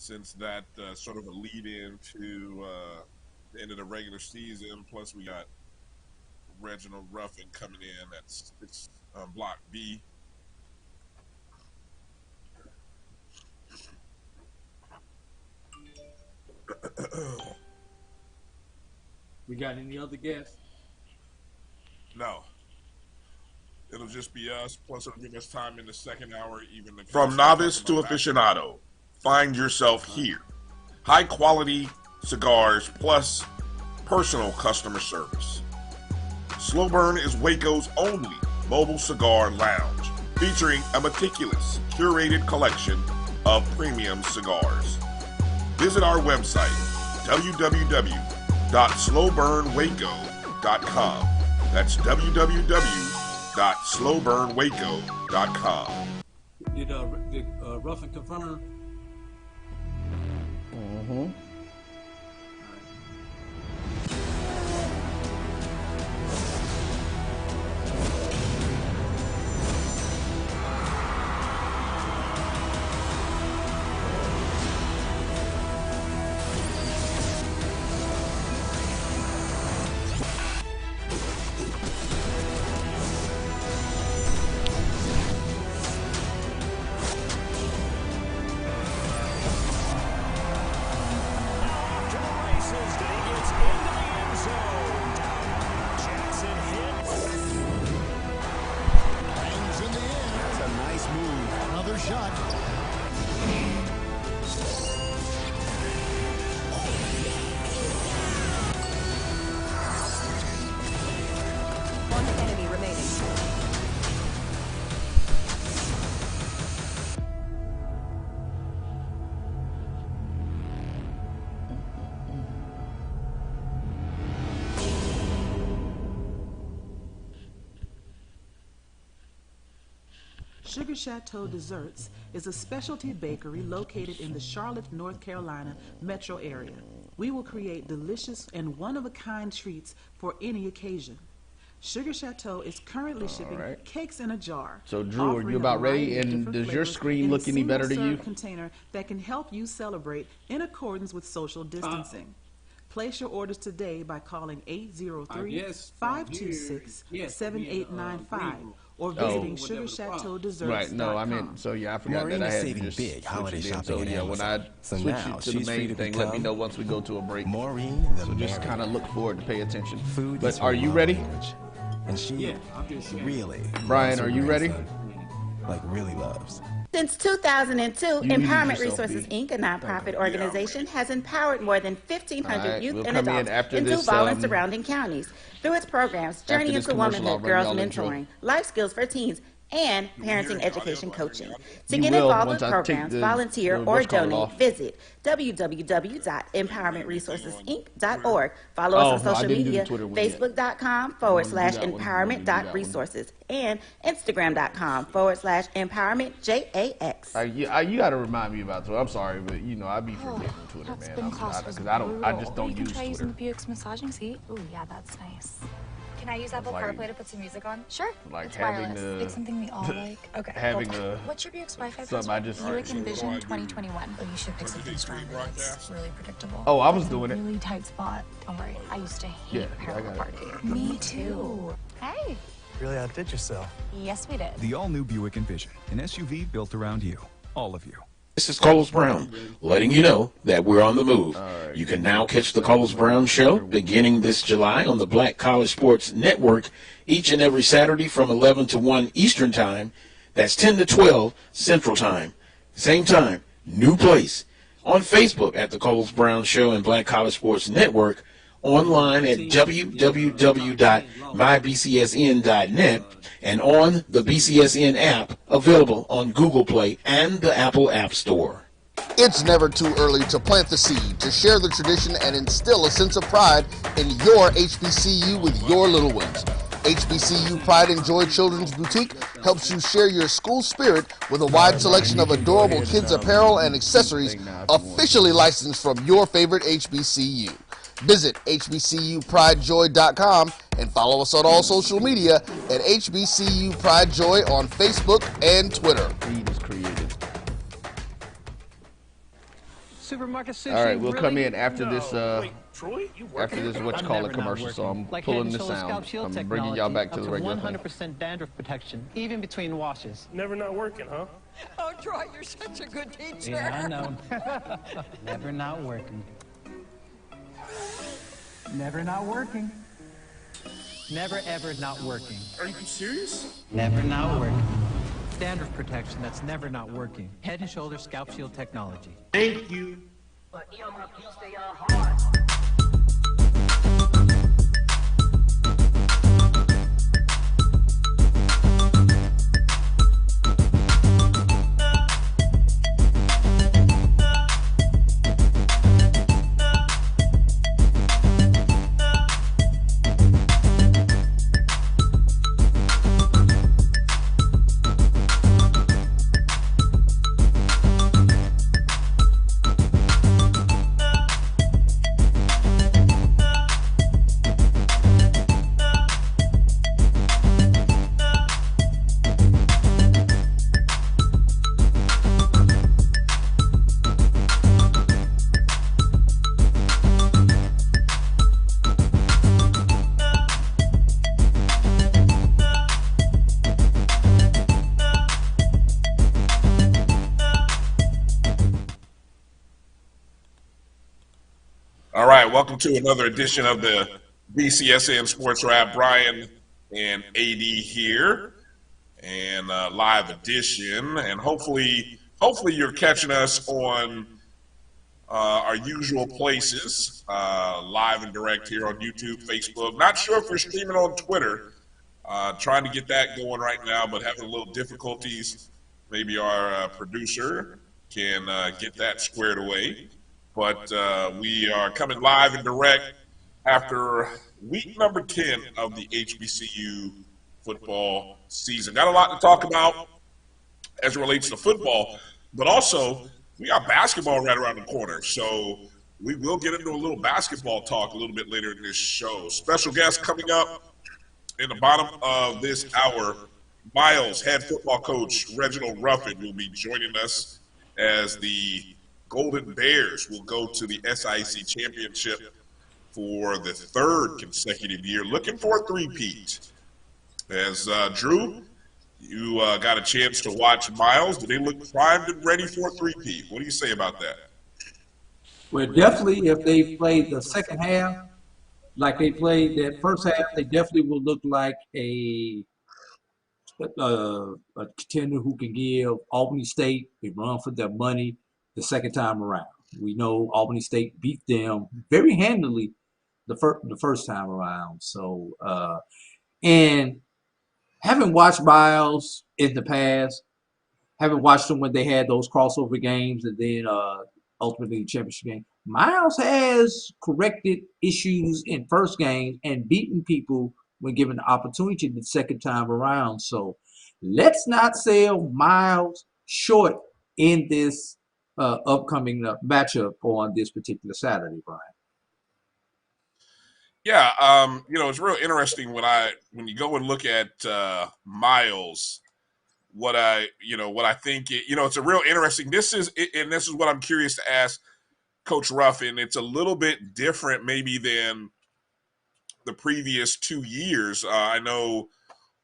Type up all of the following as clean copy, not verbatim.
since that sort of a lead in to the end of the regular season. Plus, we got Reginald Ruffin coming in. That's Block B. We got any other guests? No. It'll just be us. Plus, it'll give us time in the second hour, even if From novice to aficionado, find yourself here. High quality cigars plus personal customer service. Slow Burn is Waco's only mobile cigar lounge, featuring a meticulous, curated collection of premium cigars. Visit our website, www.slowburnwaco.com. That's www.slowburnwaco.com. Did Ruffin confirm? Mm-hmm. Sugar Chateau Desserts is a specialty bakery located in the Charlotte, North Carolina metro area. We will create delicious and one-of-a-kind treats for any occasion. Sugar Chateau is currently shipping cakes in a jar. So, Drew, are you about ready? And does your screen look any better to you? Container that can help you celebrate in accordance with social distancing. Place your orders today by calling 803-526-7895 or visiting Sugar Chateau Desserts. Right, no, I mean, so yeah, I forgot that I had saving big holiday shopping. So yeah, when I switch it to the main thing, let me know once we go to a break. Maureen, so just kind of look forward to pay attention. Food but are you ready? And she really, Brian, are you ready? Like really loves. Since 2002, Empowerment Resources, Inc., a nonprofit organization, has empowered more than 1,500 youth and adults in Duval and surrounding counties through its programs, Journey into Womanhood, Girls Mentoring, Life Skills for Teens, and Parenting Education Coaching. To get involved with programs, volunteer, or donate, visit www.empowermentresourcesinc.org. Follow us on social media, facebook.com/empowerment.resources and instagram.com/empowermentjax. You got to remind me about Twitter. I'm sorry, but you know, I be forgetting Twitter, man. Because I just don't use Twitter. Try using the Buick's massaging seat. Ooh, yeah, that's nice. Can I use Apple CarPlay to put some music on? Sure. Like it's having wireless. the... Pick something we all like. Okay. Having What's your Buick's Wi-Fi password? Buick Envision 2021. Oh, you should pick something stronger. It's really predictable. Oh, I was doing it. Really tight spot. Don't worry. I used to hate parallel parking. Me too. Hey. Really outdid yourself. Yes, we did. The all-new Buick Envision, an SUV built around you. All of you. This is Carlos Brown, letting you know that we're on the move. You can now catch the Carlos Brown Show beginning this July on the Black College Sports Network each and every Saturday from 11 to 1 Eastern Time. That's 10 to 12 Central Time. Same time, new place. On Facebook at the Carlos Brown Show and Black College Sports Network. Online at www.mybcsn.net and on the BCSN app available on Google Play and the Apple App Store. It's never too early to plant the seed, to share the tradition and instill a sense of pride in your HBCU with your little ones. HBCU Pride and Joy Children's Boutique helps you share your school spirit with a wide selection of adorable kids apparel and accessories officially licensed from your favorite HBCU. Visit hbcupridejoy.com and follow us on all social media at HBCU Pride Joy on Facebook and Twitter. Supermarket sushi. All right, we'll come really? in after this. Wait, Troy, you after this, what you call it, commercial. So I'm pulling the sound. I'm bringing y'all back to the regular thing. 100% dandruff protection, even between washes. Never not working, huh? Oh, Troy, you're such a good teacher. Yeah, I know. Never not working. Never not working. Never ever not working. Are you serious? Never not working. Dandruff protection that's never not working. Head and Shoulders Scalp Shield technology. Thank you. All right, welcome to another edition of the BCSN SportsWrap. Bryan and A.D. here, and live edition. And hopefully you're catching us on our usual places, live and direct here on YouTube, Facebook. Not sure if we're streaming on Twitter. Trying to get that going right now, but having a little difficulties. Maybe our producer can get that squared away. But we are coming live and direct after week number 10 of the HBCU football season. Got a lot to talk about as it relates to football, but also we got basketball right around the corner. So we will get into a little basketball talk a little bit later in this show. Special guest coming up in the bottom of this hour, Miles head football coach Reginald Ruffin will be joining us as the Golden Bears will go to the SIAC championship for the third consecutive year, looking for a three-peat. As Drew, you got a chance to watch Miles. Do they look primed and ready for a three-peat? What do you say about that? Well, definitely if they played the second half like they played that first half, they definitely will look like a contender who can give Albany State a run for their money the second time around. We know Albany State beat them very handily the first time around. So, and having watched Miles in the past, having watched them when they had those crossover games and then ultimately the championship game, Miles has corrected issues in first games and beaten people when given the opportunity the second time around. So let's not sell Miles short in this upcoming matchup on this particular Saturday, Bryan. Yeah, it's real interesting when you go and look at Miles. What I think, it's a real interesting. This is what I'm curious to ask Coach Ruffin. It's a little bit different maybe than the previous 2 years. I know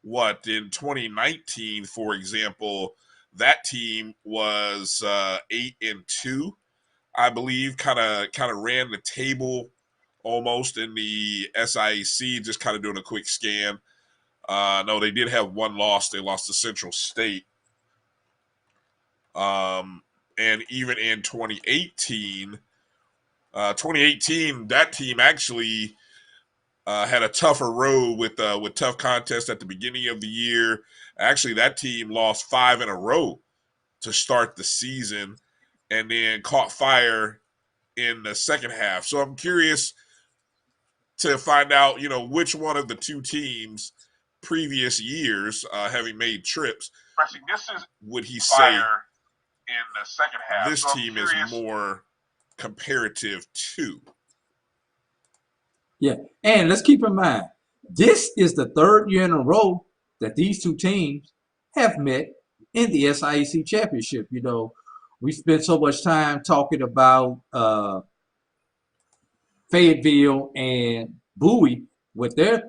in 2019, for example, that team was 8-2, I believe, kind of ran the table almost in the SIAC, just kind of doing a quick scan. No, they did have one loss. They lost to Central State. And even in 2018, that team actually had a tougher road with tough contests at the beginning of the year. Actually, that team lost 5 in a row to start the season and then caught fire in the second half. So I'm curious to find out, which one of the two teams previous years having made trips, would he say in the second half this team is more comparative to? Yeah, and let's keep in mind, this is the third year in a row that these two teams have met in the SIAC championship. we spent so much time talking about Fayetteville and Bowie with their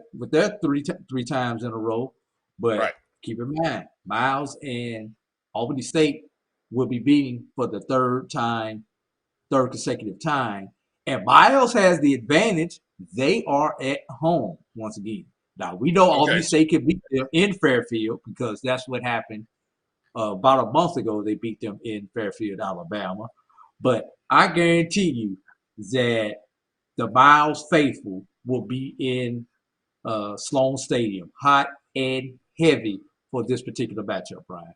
three times in a row. But keep in mind, Miles and Albany State will be beating for the third consecutive time. And Miles has the advantage. They are at home once again. Now we know Albany State can beat them in Fairfield because that's what happened about a month ago. They beat them in Fairfield, Alabama. But I guarantee you that the Miles faithful will be in Sloan Stadium, hot and heavy for this particular matchup, Brian.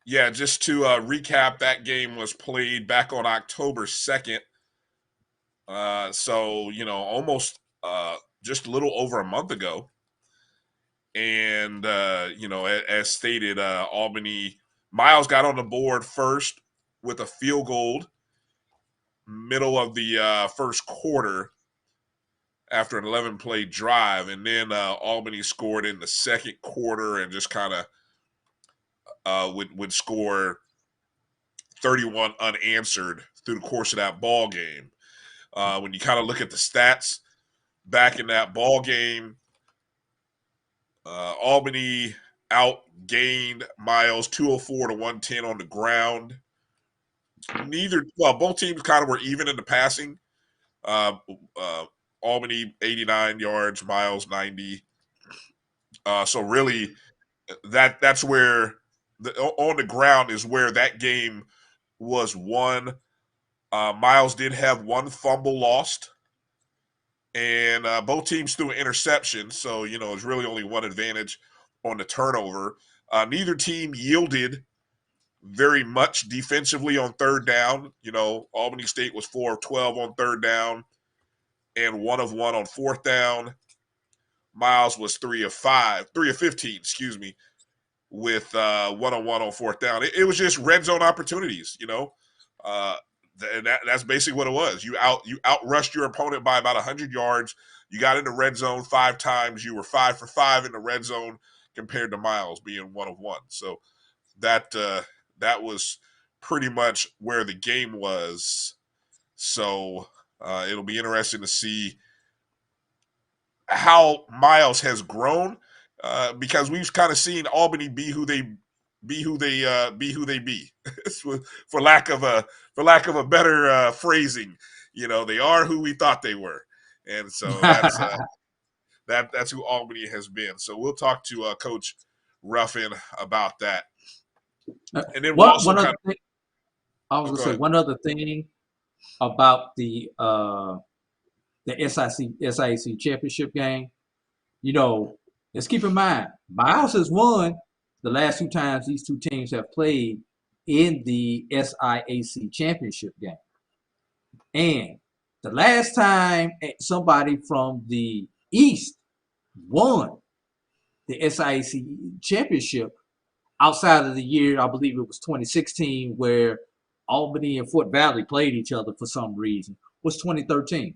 Yeah, just to recap, that game was played back on October 2nd. So, almost just a little over a month ago. And, as stated, Miles got on the board first with a field goal middle of the first quarter after an 11-play drive. And then Albany scored in the second quarter and just kind of would score 31 unanswered through the course of that ball game. When you kind of look at the stats back in that ball game, Albany outgained Miles 204 to 110 on the ground. Both teams kind of were even in the passing. Albany 89 yards, Miles 90. So really, that's where on the ground is where that game was won. Miles did have one fumble lost, and both teams threw an interception. So it's really only one advantage on the turnover. Neither team yielded very much defensively on third down. Albany State was 4 of 12 on third down and 1 of 1 on fourth down. Miles was 3 of 15, with 1 on 1 on fourth down. It was just red zone opportunities, and that's basically what it was. You outrushed your opponent by about 100 yards. You got in the red zone 5 times. You were 5 for 5 in the red zone compared to Miles being 1 of 1. So that was pretty much where the game was. So it'll be interesting to see how Miles has grown, because we've kind of seen Albany be who they be, for lack of a better phrasing. They are who we thought they were, and so that's who Albany has been. So we'll talk to Coach Ruffin about that. And then one other thing, I was going to say one other thing about the SIAC championship game. Let's keep in mind, Miles has won the last 2 times these 2 teams have played in the SIAC championship game. And the last time somebody from the East won the SIAC championship outside of the year, I believe it was 2016, where Albany and Fort Valley played each other for some reason, was 2013.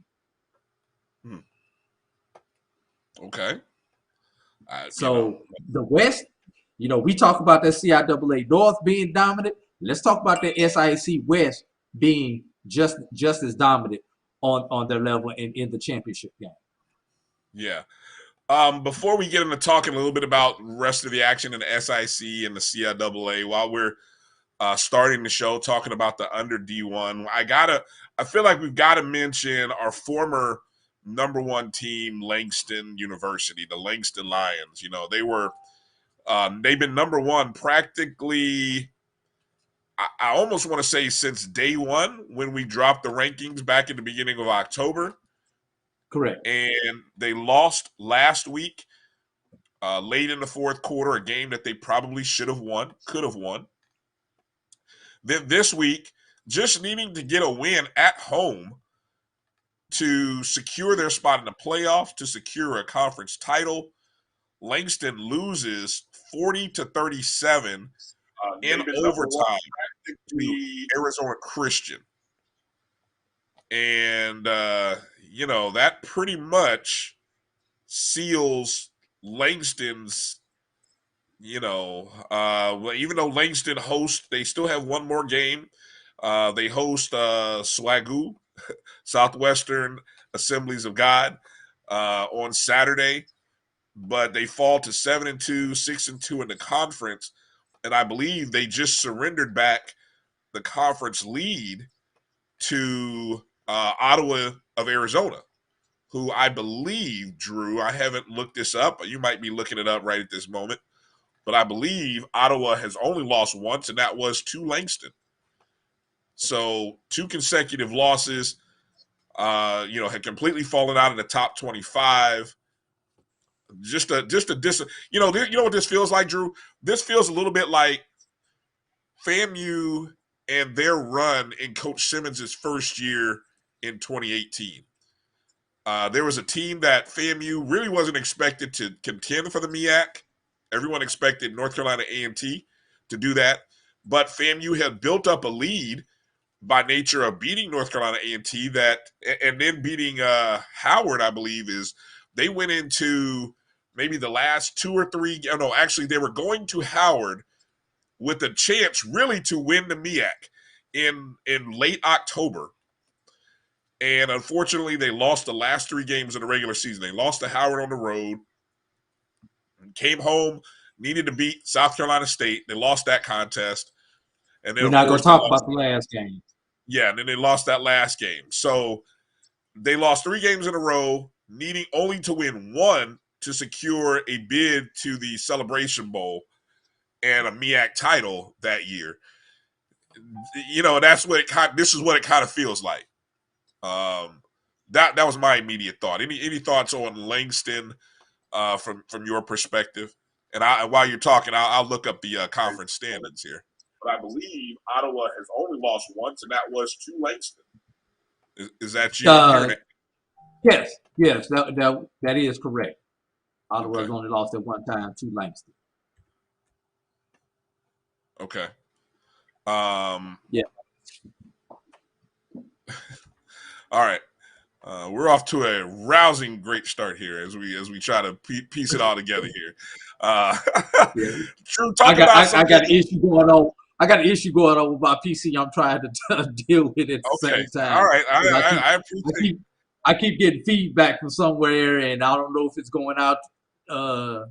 Okay. So the West, we talk about the CIAA North being dominant. Let's talk about the SIAC West being just as dominant on their level in the championship game. Yeah. Before we get into talking a little bit about the rest of the action in the SIC and the CIAA, while we're starting the show talking about the under D1, I feel like we've got to mention our former number 1 team, Langston University, the Langston Lions. They've been number 1 practically, I almost want to say since day 1 when we dropped the rankings back in the beginning of October. Correct. And they lost last week, late in the fourth quarter, a game that they probably should have won, could have won. Then this week, just needing to get a win at home to secure their spot in the playoffs, to secure a conference title, Langston loses 40-37 in overtime to Arizona Christian. And, that pretty much seals Langston's you know, well, even though Langston hosts, they still have one more game. They host SWAGU, Southwestern Assemblies of God, on Saturday, but they fall to 7-2, 6-2 in the conference, and I believe they just surrendered back the conference lead to Ottawa of Arizona, who I believe, Drew, I haven't looked this up, but you might be looking it up right at this moment, but I believe Ottawa has only lost once, and that was to Langston. So 2 consecutive losses, had completely fallen out of the top 25. You know what this feels like, Drew? This feels a little bit like FAMU and their run in Coach Simmons' first year in 2018. There was a team that FAMU really wasn't expected to contend for the MEAC. Everyone expected North Carolina A&T to do that, but FAMU had built up a lead by nature of beating North Carolina A&T and then beating Howard, I believe, is they went into maybe the last 2 or 3. No, actually, they were going to Howard with a chance really to win the MEAC in late October. And unfortunately, they lost the last 3 games of the regular season. They lost to Howard on the road, came home, needed to beat South Carolina State. They lost that contest. And then, we're not going to talk about the last game. Yeah, and then they lost that last game. So they lost 3 games in a row, needing only to win 1 to secure a bid to the Celebration Bowl and a MEAC title that year. You know, this is what it kind of feels like. That was my immediate thought. Any thoughts on Langston from your perspective? And while you're talking, I'll look up the conference standings here. But I believe Ottawa has only lost once, and that was to Langston. Is that you hearing it? Yes, that is correct. Ottawa has only lost at one time to Langston. Okay. Yeah. All right. We're off to a rousing great start here as we try to piece it all together here. True, I got an issue going on. I got an issue going on with my PC. I'm trying to deal with it at the same time. All right. I appreciate. I keep getting feedback from somewhere, and I don't know if it's going out.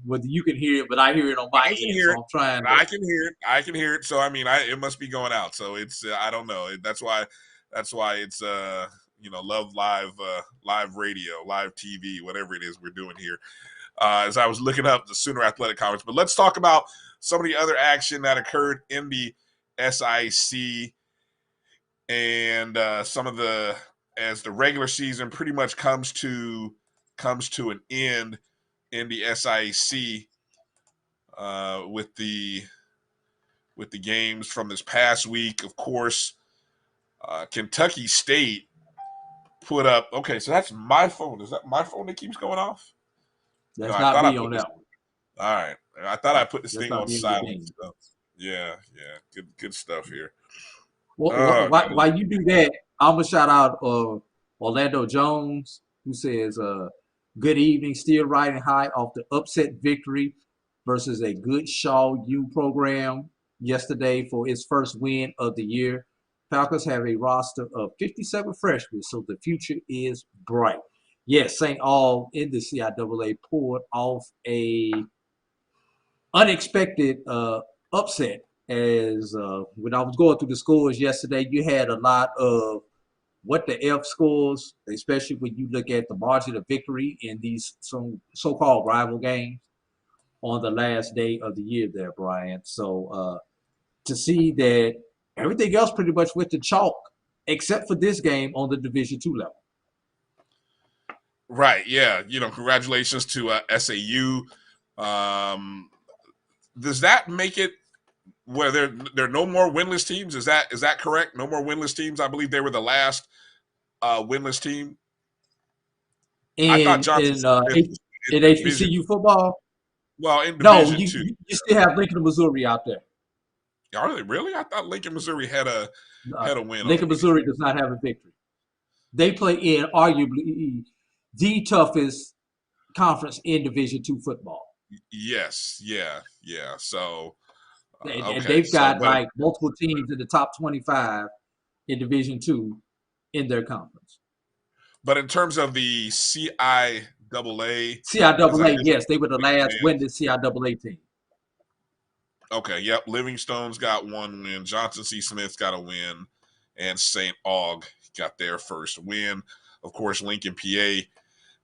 Whether you can hear it, but I hear it on my end. So I'm trying. I can hear it. I can hear it. So I mean, it must be going out. So it's I don't know. That's why it's Love live radio, live TV, whatever it is we're doing here. As I was looking up the Sooner Athletic Conference, but let's talk about some of the other action that occurred in the SIAC and as the regular season pretty much comes to an end in the SIAC with the games from this past week. Of course, Kentucky State put up. Okay, so that's my phone. Is that my phone that keeps going off? That's not me on that one. All right, I thought I put this thing on silent. So. Yeah, good stuff here. Well, while you do that, I'm gonna shout out Orlando Jones, who says, "Good evening, still riding high off the upset victory versus a good Shaw U program yesterday for its first win of the year. Falcons have a roster of 57 freshmen, so the future is bright." Yes, St. All in the CIAA pulled off a unexpected upset. As when I was going through the scores yesterday, you had a lot of what the F scores, especially when you look at the margin of victory in these so-called rival games on the last day of the year there, Brian. So to see that everything else pretty much went to chalk except for this game on the Division II level. Right, yeah. Congratulations to SAU. Does that make it where there are no more winless teams? Is that correct? No more winless teams? I believe they were the last winless team. I thought in HBCU football? Well, in Division II. You still have Lincoln, Missouri out there. Are they really? I thought Lincoln, Missouri had a win. Lincoln, Missouri does not have a victory. They play in arguably the toughest conference in Division II football. Yes, yeah. So, and they've got like multiple teams in the top 25 in Division II in their conference. But in terms of the CIAA, yes, they were the last winning CIAA team. Okay, yep. Livingstone's got 1 win. Johnson C. Smith's got a win. And St. Aug got their first win. Of course, Lincoln, PA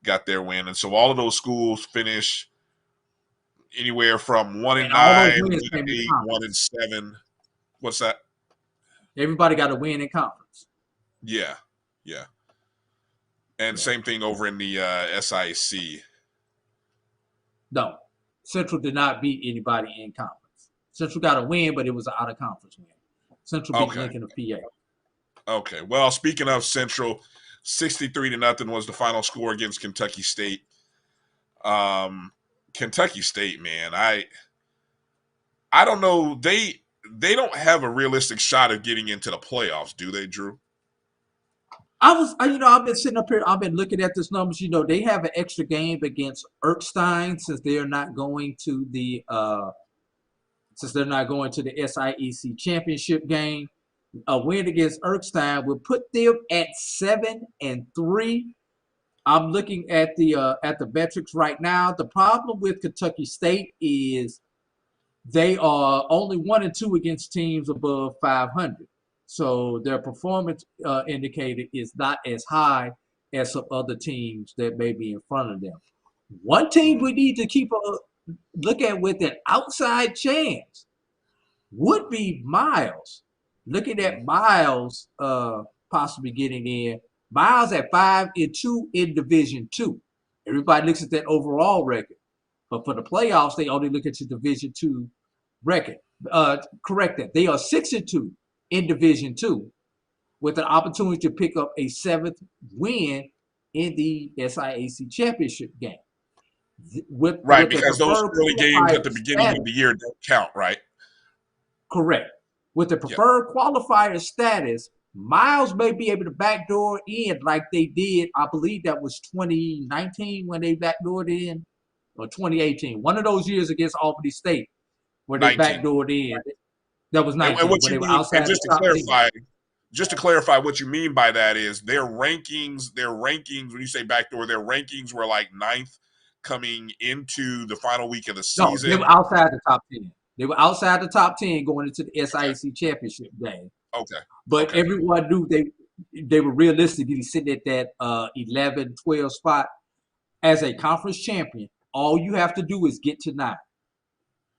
got their win. And so all of those schools finish anywhere from 1-9, 1-8, 1-7. What's that? Everybody got a win in conference. Yeah. And same thing over in the SIAC. No, Central did not beat anybody in conference. Central got a win, but it was an out-of-conference win. Central beat Lincoln of PA. Okay. Well, speaking of Central, 63-0 was the final score against Kentucky State. Kentucky State, man, I don't know. They don't have a realistic shot of getting into the playoffs, do they, Drew? I've been sitting up here. I've been looking at this numbers. They have an extra game against Erskine since they're not going to the SIAC championship game. A win against Erskine will put them at 7-3. I'm looking at the metrics right now. The problem with Kentucky State is they are only 1-2 against teams above 500. So their performance indicator is not as high as some other teams that may be in front of them. One team we need to keep a look at with an outside chance would be Miles. Looking at Miles possibly getting in. Miles at 5-2 in Division II. Everybody looks at that overall record. But for the playoffs, they only look at your Division II record. Correct that. They are 6-2 in Division II with an opportunity to pick up a 7th win in the SIAC championship game. Because those early games at the beginning of the year don't count, right? Correct. With the preferred qualifier status, Miles may be able to backdoor in like they did. I believe that was 2019 when they backdoored in, or 2018. One of those years against Albany State where they backdoored in. That was 19 when they were outside the top 10. Just to clarify, what you mean by that is their rankings, when you say backdoor, their rankings were like 9th coming into the final week of the season. No, they were outside the top 10. They were outside the top 10 going into the SIAC championship game. Okay. But everyone knew they were realistically sitting at that 11, 12 spot. As a conference champion, all you have to do is get to 9.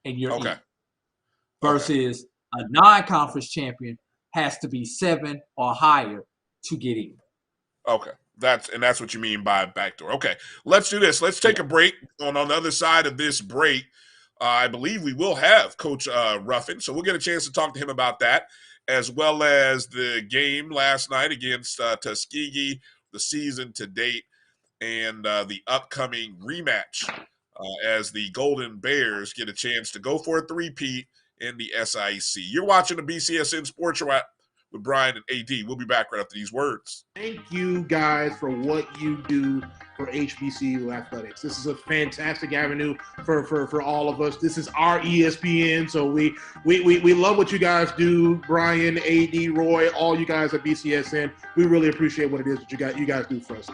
And you're in. Versus a non-conference champion has to be 7 or higher to get in. Okay. That's what you mean by backdoor. Okay. Let's do this. Let's take a break. On the other side of this break, I believe we will have Coach Ruffin, so we'll get a chance to talk to him about that, as well as the game last night against Tuskegee, the season to date, and the upcoming rematch as the Golden Bears get a chance to go for a three-peat in the SIAC. You're watching the BCSN SportsWrap with Bryan and A.D. We'll be back right after these words. Thank you guys for what you do for HBCU athletics. This is a fantastic avenue for all of us. This is our ESPN, so we love what you guys do. Bryan, A.D., Roy, all you guys at BCSN. We really appreciate what it is that you guys do for us.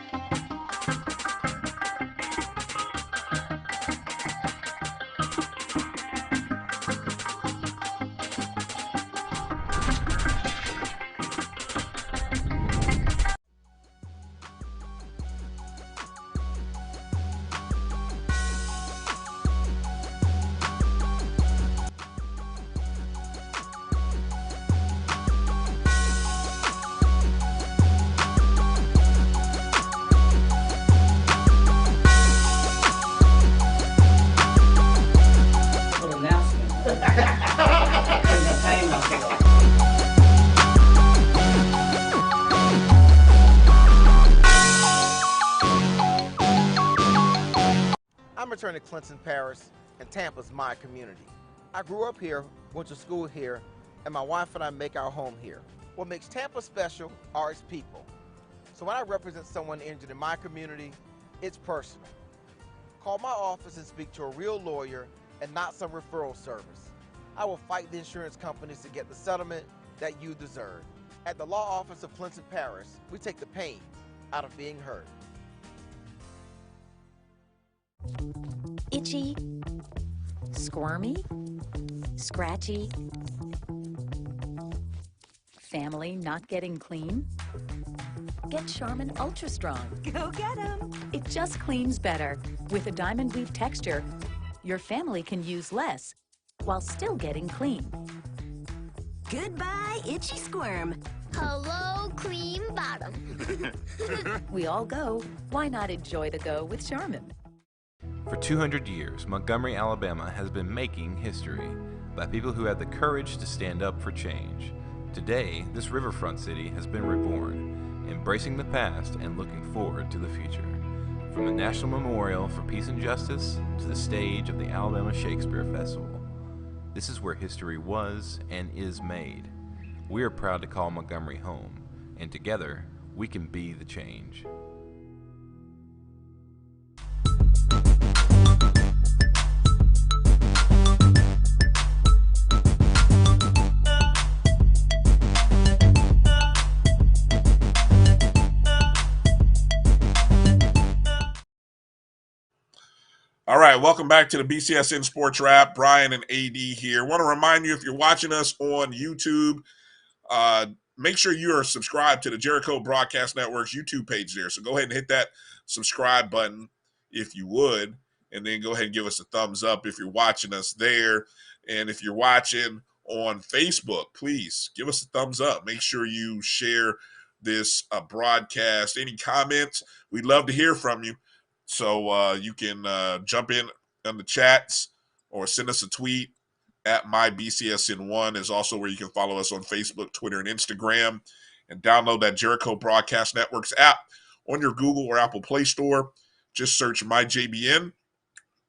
To Clinton Parish, and Tampa's my community. I grew up here, went to school here, and my wife and I make our home here. What makes Tampa special are its people. So when I represent someone injured in my community, it's personal. Call my office and speak to a real lawyer and not some referral service. I will fight the insurance companies to get the settlement that you deserve. At the law office of Clinton Paris, we take the pain out of being hurt. Itchy, squirmy, scratchy, family not getting clean? Get Charmin Ultra Strong. Go get 'em! It just cleans better. With a diamond weave texture, your family can use less while still getting clean. Goodbye, itchy squirm. Hello, cream bottom. We all go. Why not enjoy the go with Charmin? For 200 years, Montgomery, Alabama has been making history by people who had the courage to stand up for change. Today, this riverfront city has been reborn, embracing the past and looking forward to the future. From the National Memorial for Peace and Justice to the stage of the Alabama Shakespeare Festival, this is where history was and is made. We are proud to call Montgomery home, and together, we can be the change. All right, welcome back to the BCSN Sports Wrap. Bryan and A.D. here. Want to remind you, if you're watching us on YouTube, make sure you are subscribed to the Jericho Broadcast Network's YouTube page there. So go ahead and hit that subscribe button if you would, and then go ahead and give us a thumbs up if you're watching us there. And if you're watching on Facebook, please give us a thumbs up. Make sure you share this broadcast. Any comments, we'd love to hear from you. So you can jump in the chats or send us a tweet at MyBCSN1 is also where you can follow us on Facebook, Twitter, and Instagram, and download that Jericho Broadcast Network's app on your Google or Apple Play Store. Just search MyJBN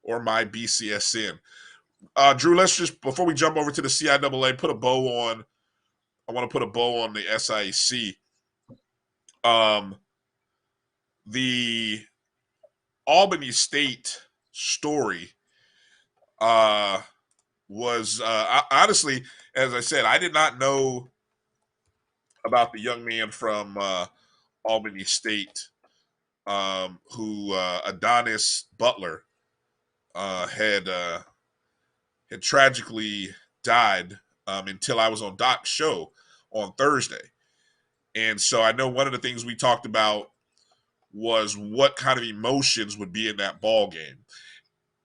or MyBCSN. Drew, let's just, before we jump over to the CIAA, put a bow on, I want to put a bow on the SIAC. The Albany State story was honestly, as I said, I did not know about the young man from Albany State who Adonis Butler had tragically died until I was on Doc's show on Thursday. And so I know one of the things we talked about was what kind of emotions would be in that ball game.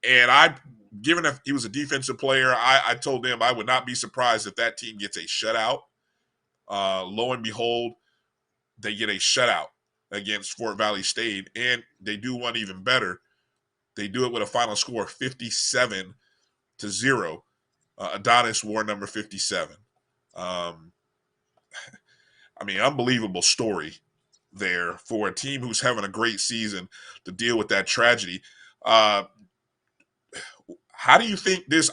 And given that he was a defensive player, I told them I would not be surprised if that team gets a shutout. Lo and behold, they get a shutout against Fort Valley State, and they do one even better. They do it with a final score of 57-0. Adonis wore number 57. I mean, unbelievable story there for a team who's having a great season to deal with that tragedy. How do you think this?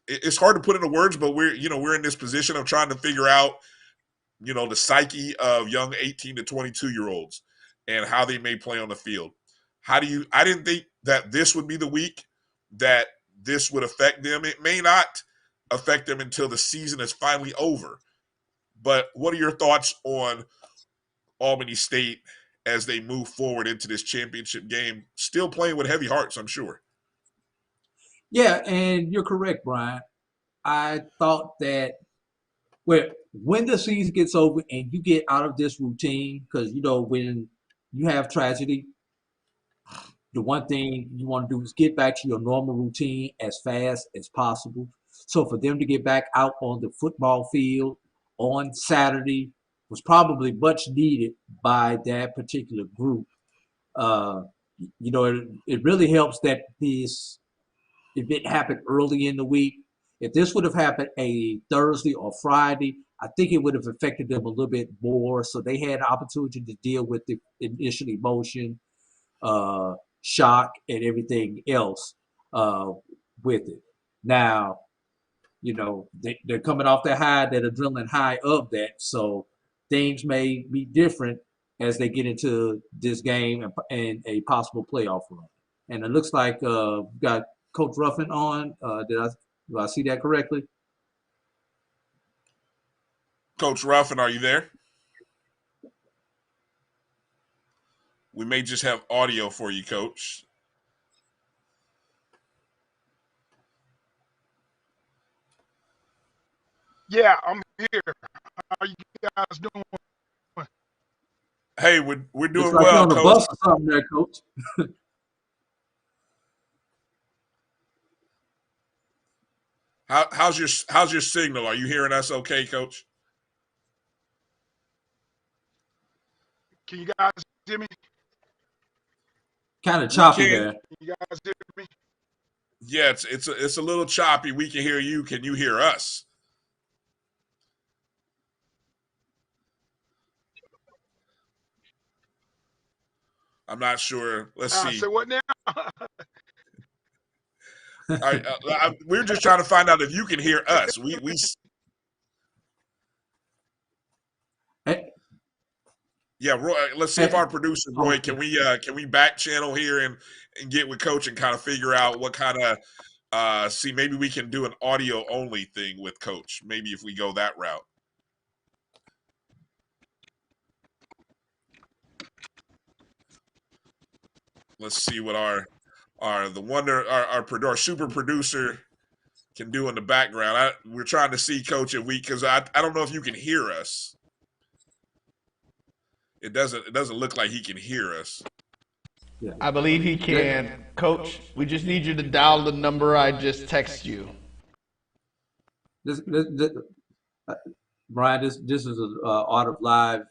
It's hard to put into words, but we're in this position of trying to figure out, the psyche of young 18 to 22-year-olds and how they may play on the field. I didn't think that this would be the week that this would affect them. It may not affect them until the season is finally over. But what are your thoughts on Albany State as they move forward into this championship game, still playing with heavy hearts, I'm sure? Yeah, and you're correct, Brian. I thought that when the season gets over and you get out of this routine, because, when you have tragedy, the one thing you want to do is get back to your normal routine as fast as possible. So for them to get back out on the football field on Saturday was probably much needed by that particular group. It really helps that this event happened early in the week. If this would have happened a Thursday or Friday, I think it would have affected them a little bit more. So they had an opportunity to deal with the initial emotion, shock, and everything else with it. Now, they're coming off that high, that adrenaline high of that. So things may be different as they get into this game and a possible playoff run. And it looks like we got Coach Ruffin on. Do I see that correctly? Coach Ruffin, are you there? We may just have audio for you, Coach. Yeah, I'm here. How are you guys doing? Hey, we're doing Looks like well, you're on the Coach. bus or something there, Coach. How's your signal? Are you hearing us okay, Coach? Can you guys hear me? Kind of choppy there. Can you guys hear me? Yeah, it's a little choppy. We can hear you. Can you hear us? I'm not sure. Let's see. So what now? All right, we're just trying to find out if you can hear us. Yeah, Roy. Let's see if our producer Roy can we back channel here and get with Coach and kind of figure out what kind of see, maybe we can do an audio only thing with Coach. Maybe if we go that route. Let's see what our super producer can do in the background. We're trying to see, Coach, if because I don't know if you can hear us. It doesn't look like he can hear us. Yeah. I believe he can. Coach, we just need you to dial the number I just text you. Bryan, this is an Art of Live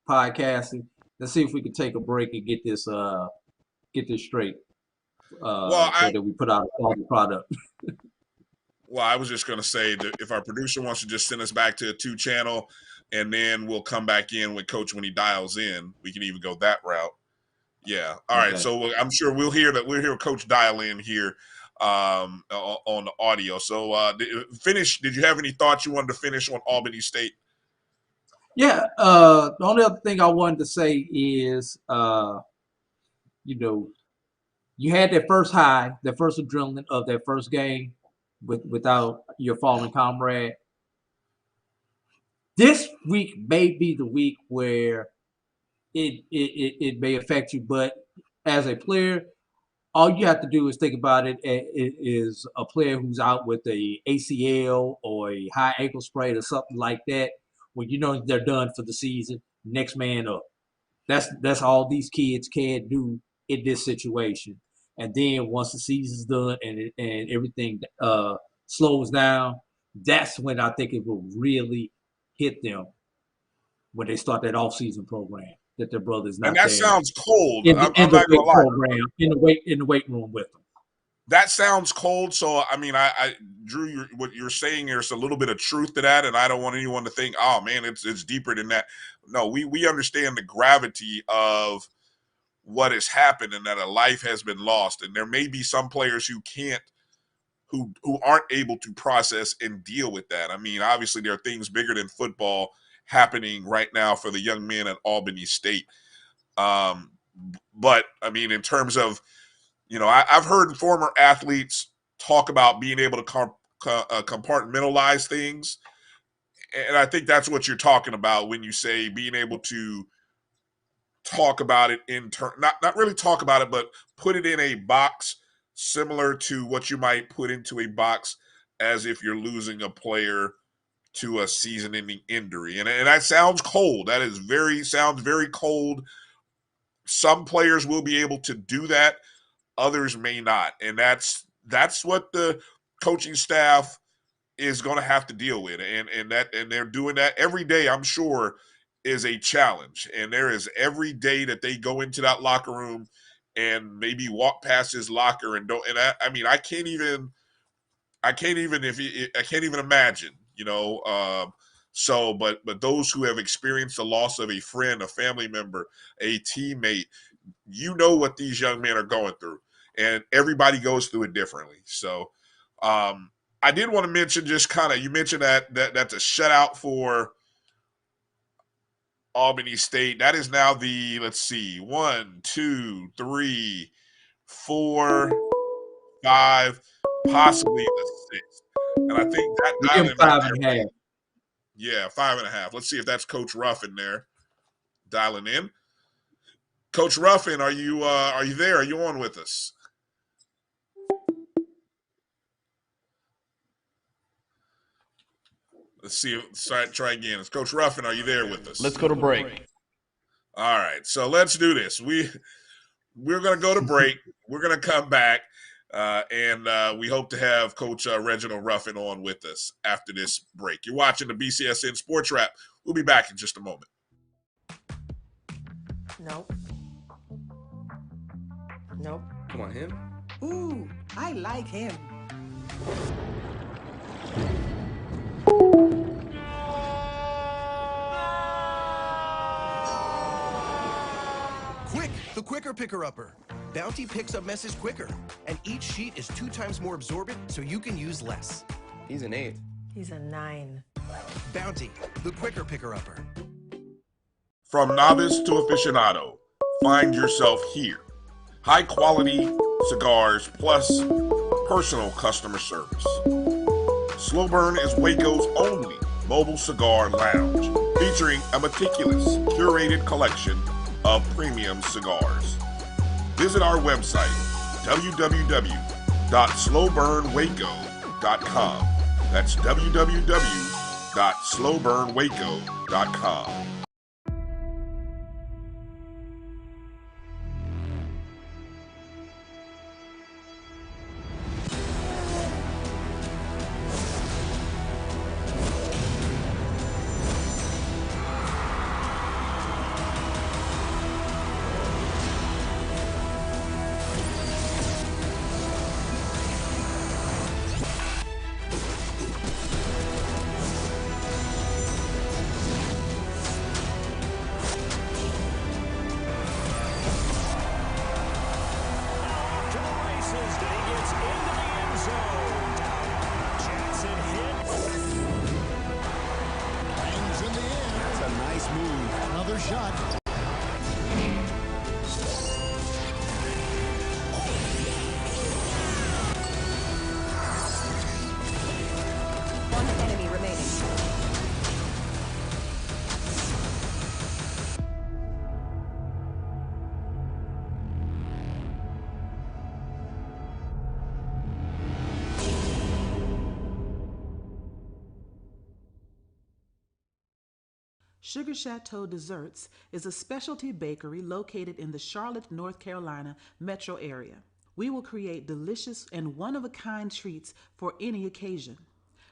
podcasting. Let's see if we can take a break and get this straight. So that we put out a quality product. Well, I was just going to say that if our producer wants to just send us back to a 2-channel, and then we'll come back in with Coach when he dials in. We can even go that route. Yeah. All right. So I'm sure we'll hear Coach dial in here on the audio. So did you have any thoughts you wanted to finish on Albany State? Yeah. The only other thing I wanted to say is, you had that first high, the first adrenaline of that first game without your fallen comrade. This week may be the week where it may affect you, but as a player, all you have to do is think about it is a player who's out with a ACL or a high ankle sprain or something like that. When you know they're done for the season, next man up. That's all these kids can do in this situation. And then once the season's done and everything slows down, that's when I think it will really hit them when they start that off-season program that their brother's not there. And that sounds cold. In the weight program, in the weight room with them. That sounds cold. So I mean, I Drew, what you're saying, there's a little bit of truth to that, and I don't want anyone to think, oh man, it's deeper than that. No, we understand the gravity of what has happened and that a life has been lost, and there may be some players who aren't able to process and deal with that. I mean, obviously there are things bigger than football happening right now for the young men at Albany State. But I mean, in terms of, I've heard former athletes talk about being able to compartmentalize things. And I think that's what you're talking about when you say being able to talk about it not really talk about it, but put it in a box similar to what you might put into a box as if you're losing a player to a season-ending injury. And that sounds cold. That sounds very cold. Some players will be able to do that. Others may not. And that's what the coaching staff is going to have to deal with. And they're doing that every day, I'm sure, is a challenge. And there is every day that they go into that locker room and maybe walk past his locker and don't. And I can't even imagine, So, but those who have experienced the loss of a friend, a family member, a teammate, what these young men are going through, and everybody goes through it differently. So, I did want to mention just kind of, you mentioned that's a shutout for Albany State. That is now the, let's see, 1, 2, 3, 4, 5, possibly a 6. And I think that dialing 5.5. Yeah, 5.5. Let's see if that's Coach Ruffin there dialing in. Coach Ruffin, are you there? Are you on with us? Let's see. Try again. It's Coach Ruffin. Are you there with us? Let's go to break. All right. So let's do this. We're going to go to break. We're going to come back, and we hope to have Coach Reginald Ruffin on with us after this break. You're watching the BCSN Sports Wrap. We'll be back in just a moment. Nope. Nope. Come on, him. Ooh, I like him. Quick, the quicker picker-upper. Bounty picks up messes quicker, and each sheet is 2 times more absorbent, so you can use less. He's an 8. He's a 9. Bounty, the quicker picker-upper. From novice to aficionado, find yourself here. High quality cigars plus personal customer service. Slow Burn is Waco's only mobile cigar lounge, featuring a meticulous, curated collection of premium cigars. Visit our website, www.slowburnwaco.com. That's www.slowburnwaco.com. Sugar Chateau Desserts is a specialty bakery located in the Charlotte, North Carolina metro area. We will create delicious and one-of-a-kind treats for any occasion.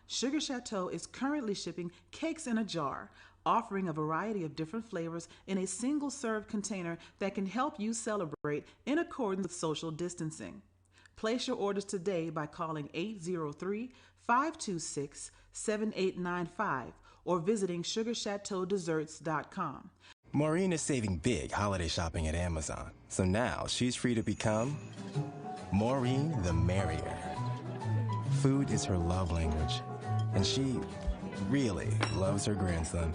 Sugar Chateau is currently shipping cakes in a jar, offering a variety of different flavors in a single-serve container that can help you celebrate in accordance with social distancing. Place your orders today by calling 803-526-7895 or visiting sugarchateaudesserts.com. Maureen is saving big holiday shopping at Amazon, so now she's free to become Maureen the Merrier. Food is her love language, and she really loves her grandson.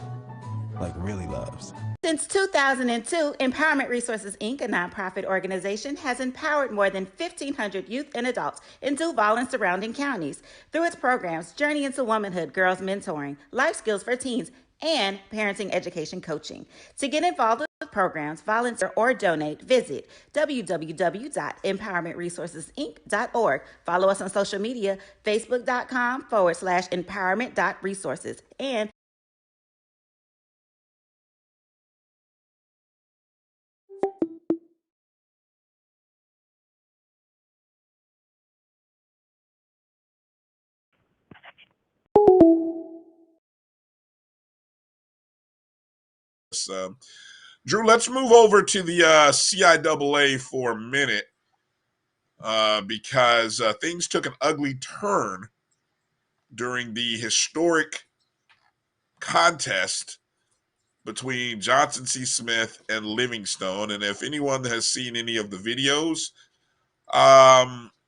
Like, really loves. Since 2002, Empowerment Resources, Inc., a nonprofit organization, has empowered more than 1,500 youth and adults in Duval and surrounding counties through its programs Journey into Womanhood, Girls Mentoring, Life Skills for Teens, and Parenting Education Coaching. To get involved with programs, volunteer, or donate, visit www.empowermentresourcesinc.org. Follow us on social media, facebook.com/empowerment.resources, and Drew, let's move over to the CIAA for a minute because things took an ugly turn during the historic contest between Johnson C. Smith and Livingstone. And if anyone has seen any of the videos,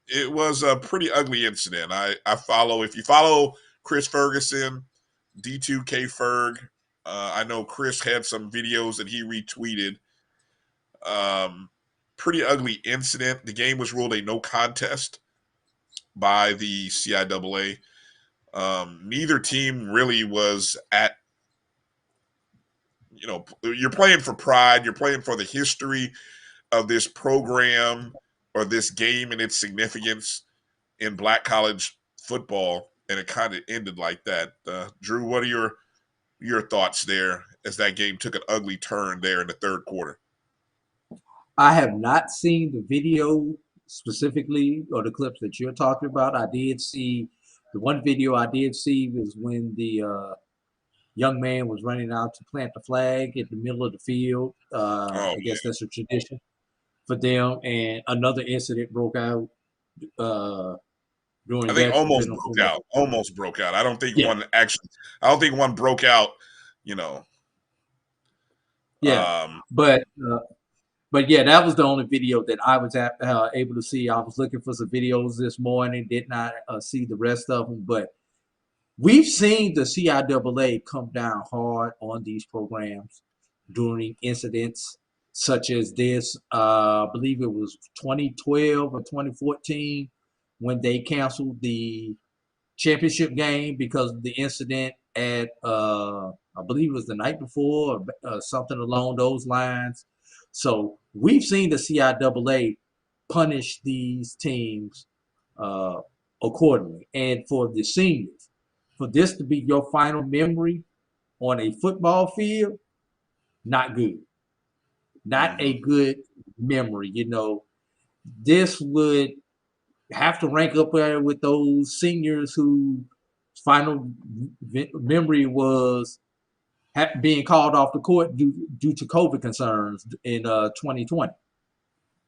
it was a pretty ugly incident. If you follow Chris Ferguson, D2K Ferg, I know Chris had some videos that he retweeted pretty ugly incident. The game was ruled a no contest by the CIAA. Neither team really was at, you're playing for pride. You're playing for the history of this program or this game and its significance in Black college football, and it kind of ended like that. Drew, what are your thoughts there as that game took an ugly turn there in the third quarter? I have not seen the video specifically or the clips that you're talking about. I did see the one video I did see was when the young man was running out to plant the flag in the middle of the field. I guess that's a tradition for them. And another incident broke out during I think that. almost broke out. I don't think one broke out, Yeah. But yeah, that was the only video that I was able to see. I was looking for some videos this morning, did not see the rest of them. But we've seen the CIAA come down hard on these programs during incidents such as this. I believe it was 2012 or 2014 when they canceled the championship game because of the incident at, I believe it was the night before or something along those lines. So we've seen the CIAA punish these teams accordingly. And for the seniors, for this to be your final memory on a football field, not good. Not a good memory. This would have to rank up there with those seniors whose final memory was being called off the court due to COVID concerns in 2020.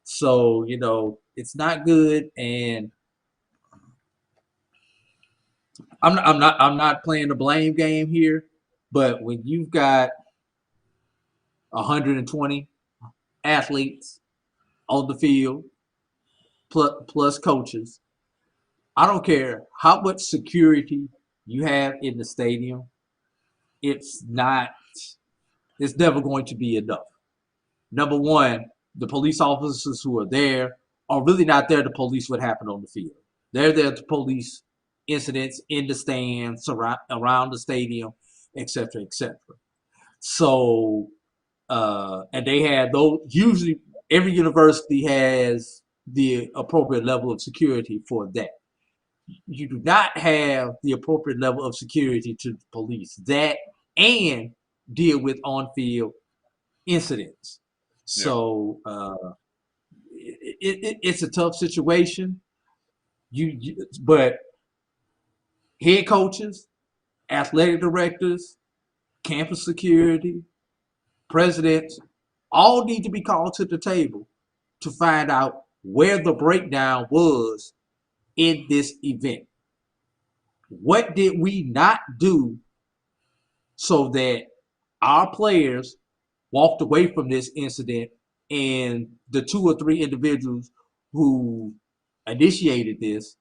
So, it's not good, and I'm not playing the blame game here, but when you've got 120 athletes on the field plus coaches, I don't care how much security you have in the stadium, it's never going to be enough. Number one, the police officers who are there are really not there to police what happened on the field. They're there to police incidents in the stands, around the stadium, etc., etc. So, and they had those. Usually, every university has the appropriate level of security for that. You do not have the appropriate level of security to police that and deal with on-field incidents. So it's a tough situation. But head coaches, athletic directors, campus security, presidents, all need to be called to the table to find out where the breakdown was in this event. What did we not do so that our players walked away from this incident and the 2 or 3 individuals who initiated this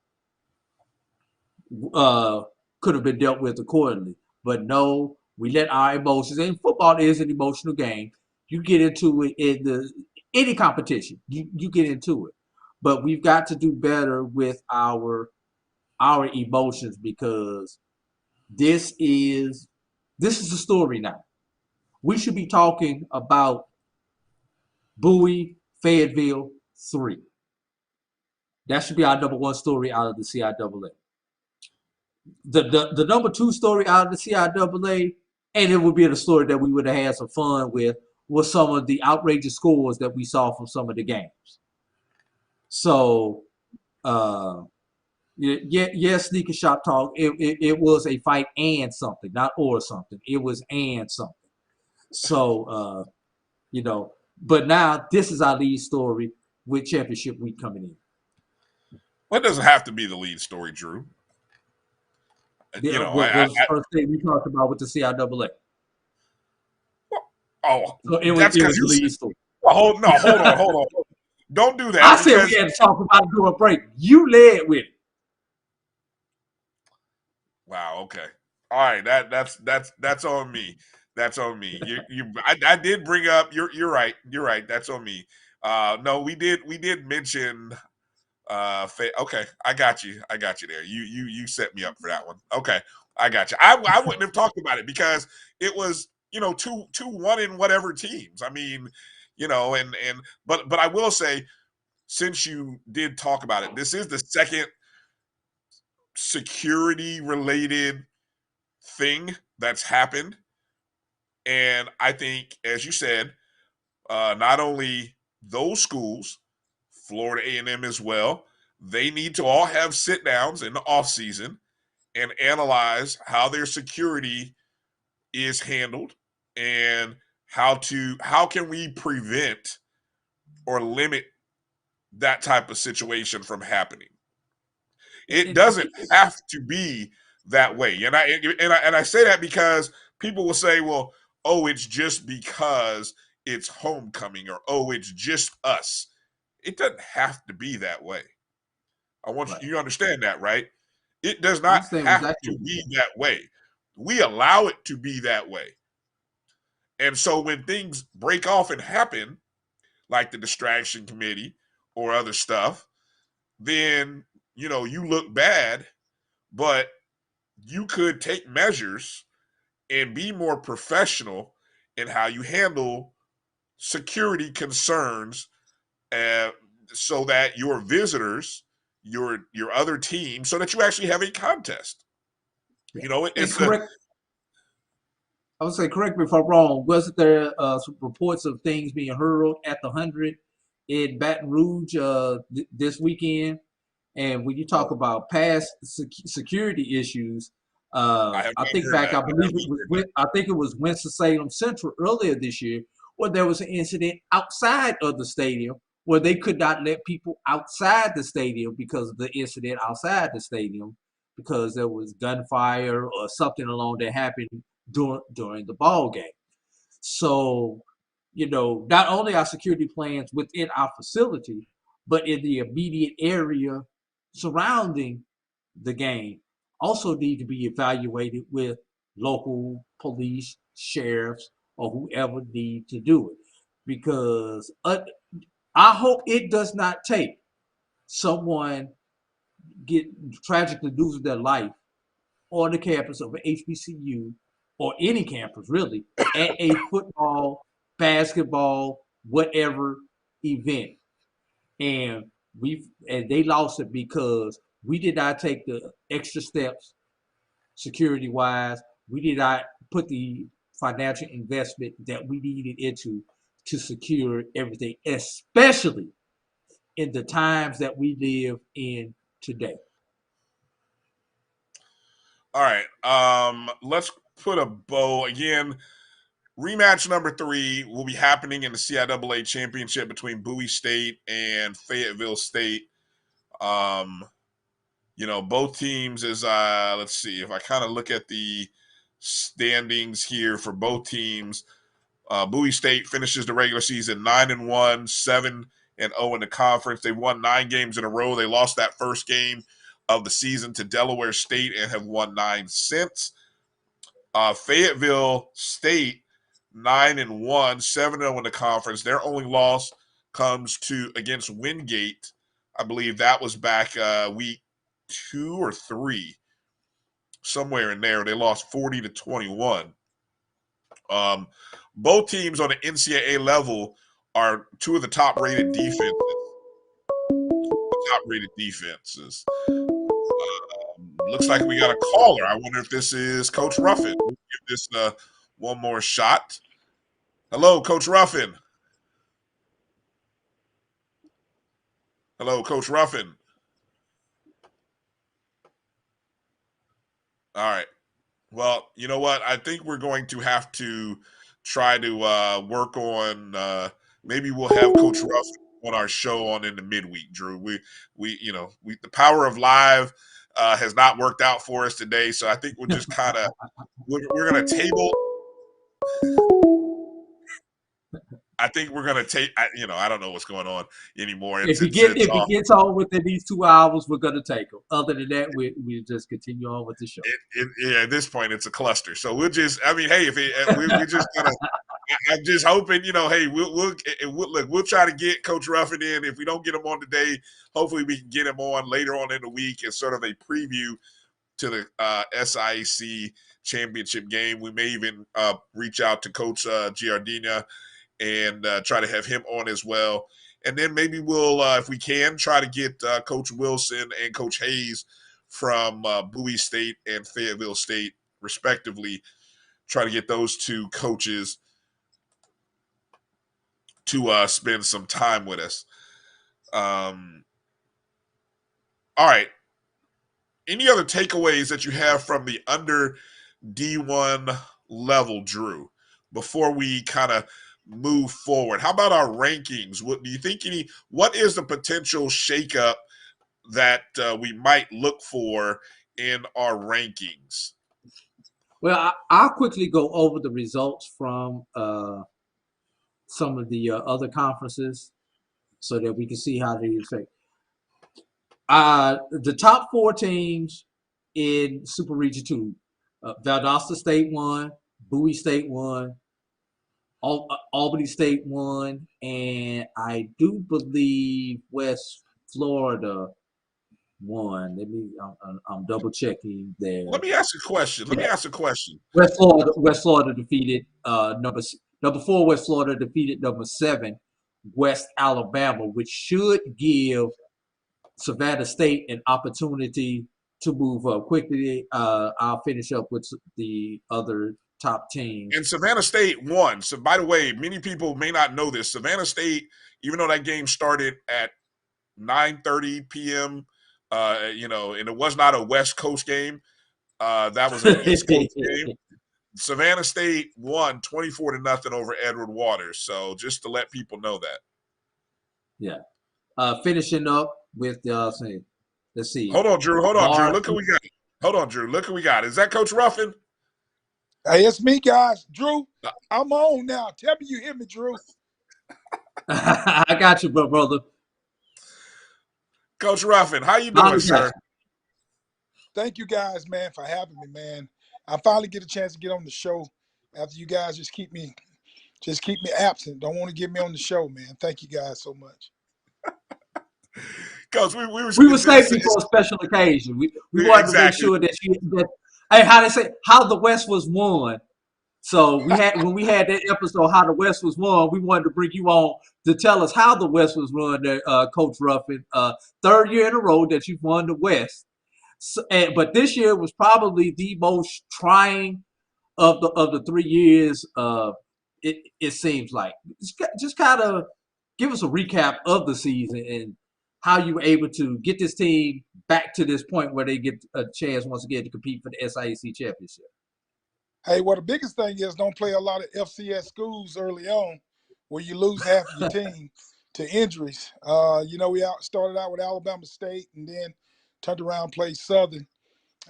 could have been dealt with accordingly? But no, we let our emotions, and football is an emotional game. You get into it in any competition, you get into it. But we've got to do better with our emotions, because this is the story now. We should be talking about Bowie, Fayetteville 3. That should be our number 1 story out of the CIAA. The number 2 story out of the CIAA, and it would be the story that we would have had some fun with, was some of the outrageous scores that we saw from some of the games. So, sneaker shop talk. It was a fight and something, not or something. It was and something. So, but now this is our lead story with championship week coming in. Well, it doesn't have to be the lead story, Drew. What was the first thing we talked about with the CIAA? So it was the lead story. Hold on. Don't do that. I said we had to talk about it during a break. You led with it. Wow. Okay. All right. That's on me. That's on me. I did bring up. You're right. You're right. That's on me. No, we did mention. Okay, I got you there. You set me up for that one. Okay, I got you. I wouldn't have talked about it because it was two 1 whatever teams. I mean, but I will say, since you did talk about it, this is the second security related thing that's happened, and I think, as you said, not only those schools, Florida A&M as well, they need to all have sit downs in the off season and analyze how their security is handled and how can we prevent or limit that type of situation from happening. It doesn't have to be that way. And I say that because people will say, well, oh, it's just because it's homecoming, or oh, it's just us. It doesn't have to be that way. I want you to understand that, right? It does not have to be that way. We allow it to be that way. And so when things break off and happen, like the distraction committee or other stuff, then, you look bad, but you could take measures and be more professional in how you handle security concerns, so that your visitors, your other team, so that you actually have a contest. It's correct. I would say, correct me if I'm wrong. Wasn't there some reports of things being hurled at the 100 in Baton Rouge this weekend? And when you talk about past security issues, I think it was Winston-Salem Central earlier this year, where there was an incident outside of the stadium where they could not let people outside the stadium because of the incident outside the stadium, because there was gunfire or something along that happened during the ball game. So, not only our security plans within our facility, but in the immediate area surrounding the game also need to be evaluated with local police, sheriffs, or whoever need to do it. Because I hope it does not take someone tragically losing their life on the campus of an HBCU, or any campus really, at a football, basketball, whatever event. And they lost it because we did not take the extra steps security wise. We did not put the financial investment that we needed into to secure everything, especially in the times that we live in today. All right. Let's put a bow again. Rematch number 3 will be happening in the CIAA championship between Bowie State and Fayetteville State. Both teams is let's see if I kind of look at the standings here for both teams. Bowie State finishes the regular season 9-1, 7-0 in the conference. They won 9 games in a row. They lost that first game of the season to Delaware State and have won 9 since. Fayetteville State 9-1, 7-0 in the conference. Their only loss comes against Wingate. I believe that was back week 2 or 3, somewhere in there. They lost 40-21. Both teams on the NCAA level are 2 of the top-rated defenses. Looks like we got a caller. I wonder if this is Coach Ruffin. We'll give this one more shot. Hello, Coach Ruffin. Hello, Coach Ruffin. All right. Well, you know what? I think we're going to have to try to work on. Maybe we'll have Coach Ruffin on our show in the midweek, Drew. We the power of live has not worked out for us today, so I think we'll just kind of we're going to table. I think we're going to take. I don't know what's going on anymore. If he gets on within these 2 hours, we're going to take him. Other than that, we just continue on with the show. At this point, it's a cluster. So we'll just. I mean, hey, we just gotta. I'm just hoping, hey, we'll try to get Coach Ruffin in. If we don't get him on today, hopefully we can get him on later on in the week as sort of a preview to the SIAC championship game. We may even reach out to Coach Giardina and try to have him on as well. And then maybe we'll, if we can, try to get Coach Wilson and Coach Hayes from Bowie State and Fayetteville State, respectively. Try to get those two coaches to spend some time with us. All right. Any other takeaways that you have from the under D1 level, Drew, before we kind of move forward? How about our rankings? What do you think? What is the potential shakeup that we might look for in our rankings? Well, I'll quickly go over the results from some of the other conferences so that we can see how they affect. The top 4 teams in Super Region 2, Valdosta State won, Bowie State won, Albany State won, and I do believe West Florida won. I'm double checking there. Let me ask a question. West Florida defeated number 4. West Florida defeated number 7, West Alabama, which should give Savannah State an opportunity to move up quickly. I'll finish up with the other top teams. And Savannah State won. So, by the way, many people may not know this. Savannah State, even though that game started at 9:30 p.m., and it was not a West Coast game. That was an East Coast game. Savannah State won 24-0 over Edward Waters. So just to let people know that. Yeah. Finishing up with let's see. Hold on, Drew. Look who we got. Look who we got. Is that Coach Ruffin? Hey, it's me, guys. Drew, I'm on now. Tell me you hear me, Drew. I got you, brother. Coach Ruffin, how you doing, sir? Thank you guys, man, for having me, man. I finally get a chance to get on the show after you guys just keep me absent. Don't want to get me on the show, man. Thank you guys so much. Coach, we were saving for a special occasion. We wanted to make sure that how the West was won. So when we had that episode, how the West was won, we wanted to bring you on to tell us how the West was won, Coach Ruffin. 3rd year in a row that you've won the West. So, but this year was probably the most trying of the 3 years. It seems like. Just kind of give us a recap of the season and how you were able to get this team back to this point where they get a chance once again to compete for the SIAC championship. Hey, well, the biggest thing is don't play a lot of FCS schools early on where you lose half of your team to injuries. We started out with Alabama State and then turned around, played Southern,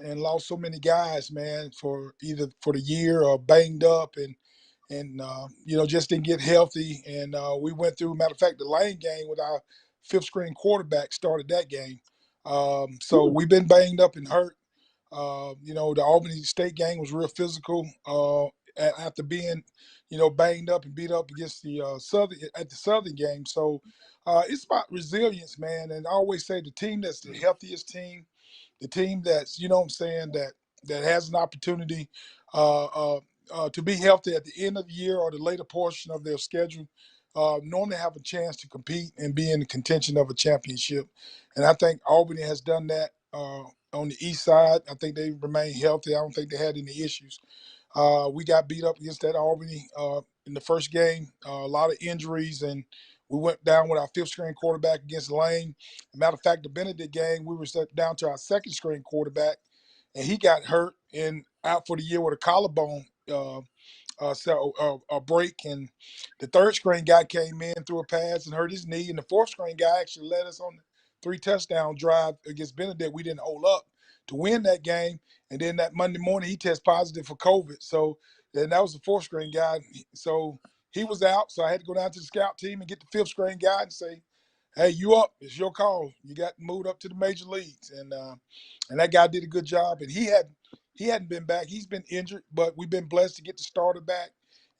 and lost so many guys, man, for either for the year or banged up and just didn't get healthy. And we went through, matter of fact, the Lane game with our 5th string quarterback started that game. So we've been banged up and hurt. The Albany State game was real physical after being, banged up and beat up against the Southern game. So it's about resilience, man. And I always say the team that's the healthiest team, the team that's, that has an opportunity to be healthy at the end of the year or the later portion of their schedule, normally have a chance to compete and be in the contention of a championship. And I think Albany has done that on the east side. I think they remain healthy. I don't think they had any issues. We got beat up against that Albany in the first game, a lot of injuries, and we went down with our 5th string quarterback against Lane. Matter of fact, the Benedict game, we were down to our 2nd string quarterback, and he got hurt and out for the year with a collarbone a break. And the 3rd string guy came in, threw a pass and hurt his knee, and the 4th string guy actually led us on the 3-touchdown drive against Benedict. We didn't hold up to win that game, and then that Monday morning he tested positive for COVID. So then that was the 4th string guy. So he was out, so I had to go down to the scout team and get the 5th string guy and say, hey, you up? It's your call. You got moved up to the major leagues. And that guy did a good job. And he hadn't been back. He's been injured, but we've been blessed to get the starter back.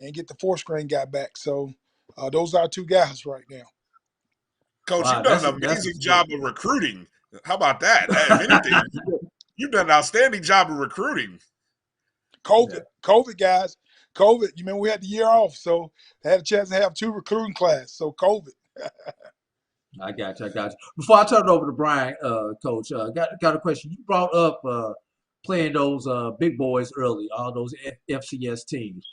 and get the 4th string guy back. So those are our 2 guys right now. Coach, you've done an amazing job of recruiting. How about that? If anything, you've done an outstanding job of recruiting. COVID, guys. COVID. You remember we had the year off, so I had a chance to have 2 recruiting class. So COVID. I got you. Before I turn it over to Bryan, Coach, got a question. You brought up playing those big boys early, all those FCS teams.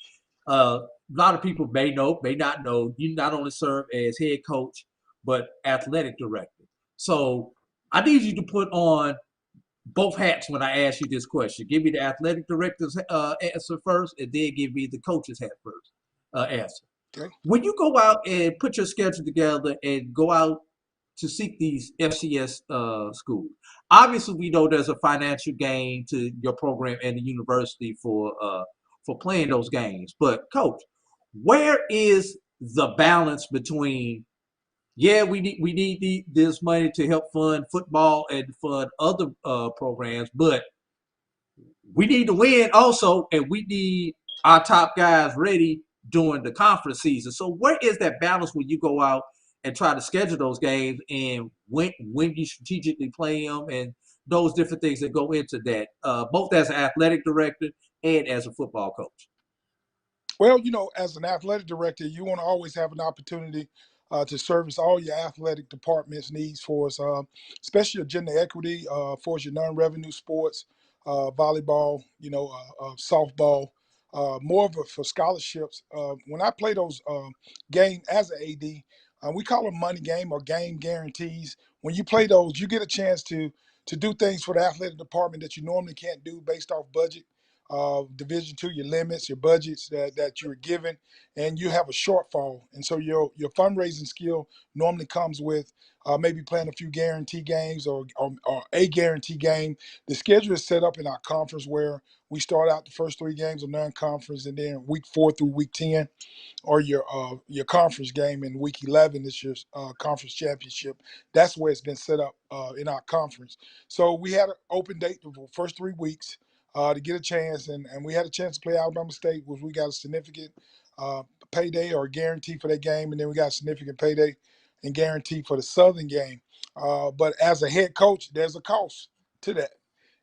A lot of people may not know, you not only serve as head coach, but athletic director. So I need you to put on both hats when I ask you this question. Give me the athletic director's answer first, and then give me the coach's hat first answer. Okay. When you go out and put your schedule together and go out to seek these FCS schools, obviously we know there's a financial gain to your program and the university for playing those games. But Coach, where is the balance between, we need this money to help fund football and fund other programs, but we need to win also, and we need our top guys ready during the conference season. So where is that balance when you go out and try to schedule those games, and when you strategically play them, and those different things that go into that, both as an athletic director and as a football coach? Well, as an athletic director, you want to always have an opportunity to service all your athletic department's needs for us, especially your gender equity, for your non-revenue sports, volleyball, softball, more of it for scholarships. When I play those games as an AD, we call them money game or game guarantees. When you play those, you get a chance to do things for the athletic department that you normally can't do based off budget. Division II, your limits, your budgets that you're given, and you have a shortfall. And so your fundraising skill normally comes with maybe playing a few guarantee games or a guarantee game. The schedule is set up in our conference where we start out the first 3 games of non-conference, and then week 4 through week 10, or your conference game in week 11 is your conference championship. That's where it's been set up in our conference. So we had an open date the first 3 weeks to get a chance, and we had a chance to play Alabama State, which we got a significant payday or guarantee for that game, and then we got a significant payday and guarantee for the Southern game. But as a head coach, there's a cost to that.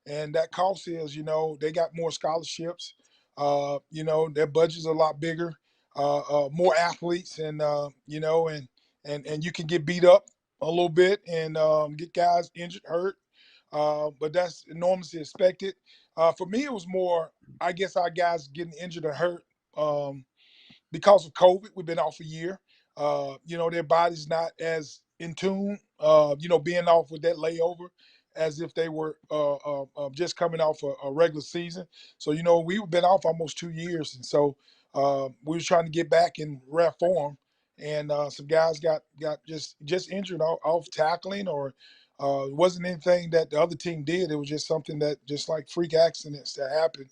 And that cost is, they got more scholarships. Their budget's a lot bigger, more athletes, and and you can get beat up a little bit and get guys injured, hurt. But that's enormously expected. For me, it was more, I guess, our guys getting injured or hurt because of COVID. We've been off a year. Their body's not as in tune, being off with that layover as if they were just coming off a regular season. So, we've been off almost 2 years. And so we were trying to get back in rare form. And some guys got just injured off tackling, or it wasn't anything that the other team did. It was just something that just like freak accidents that happened.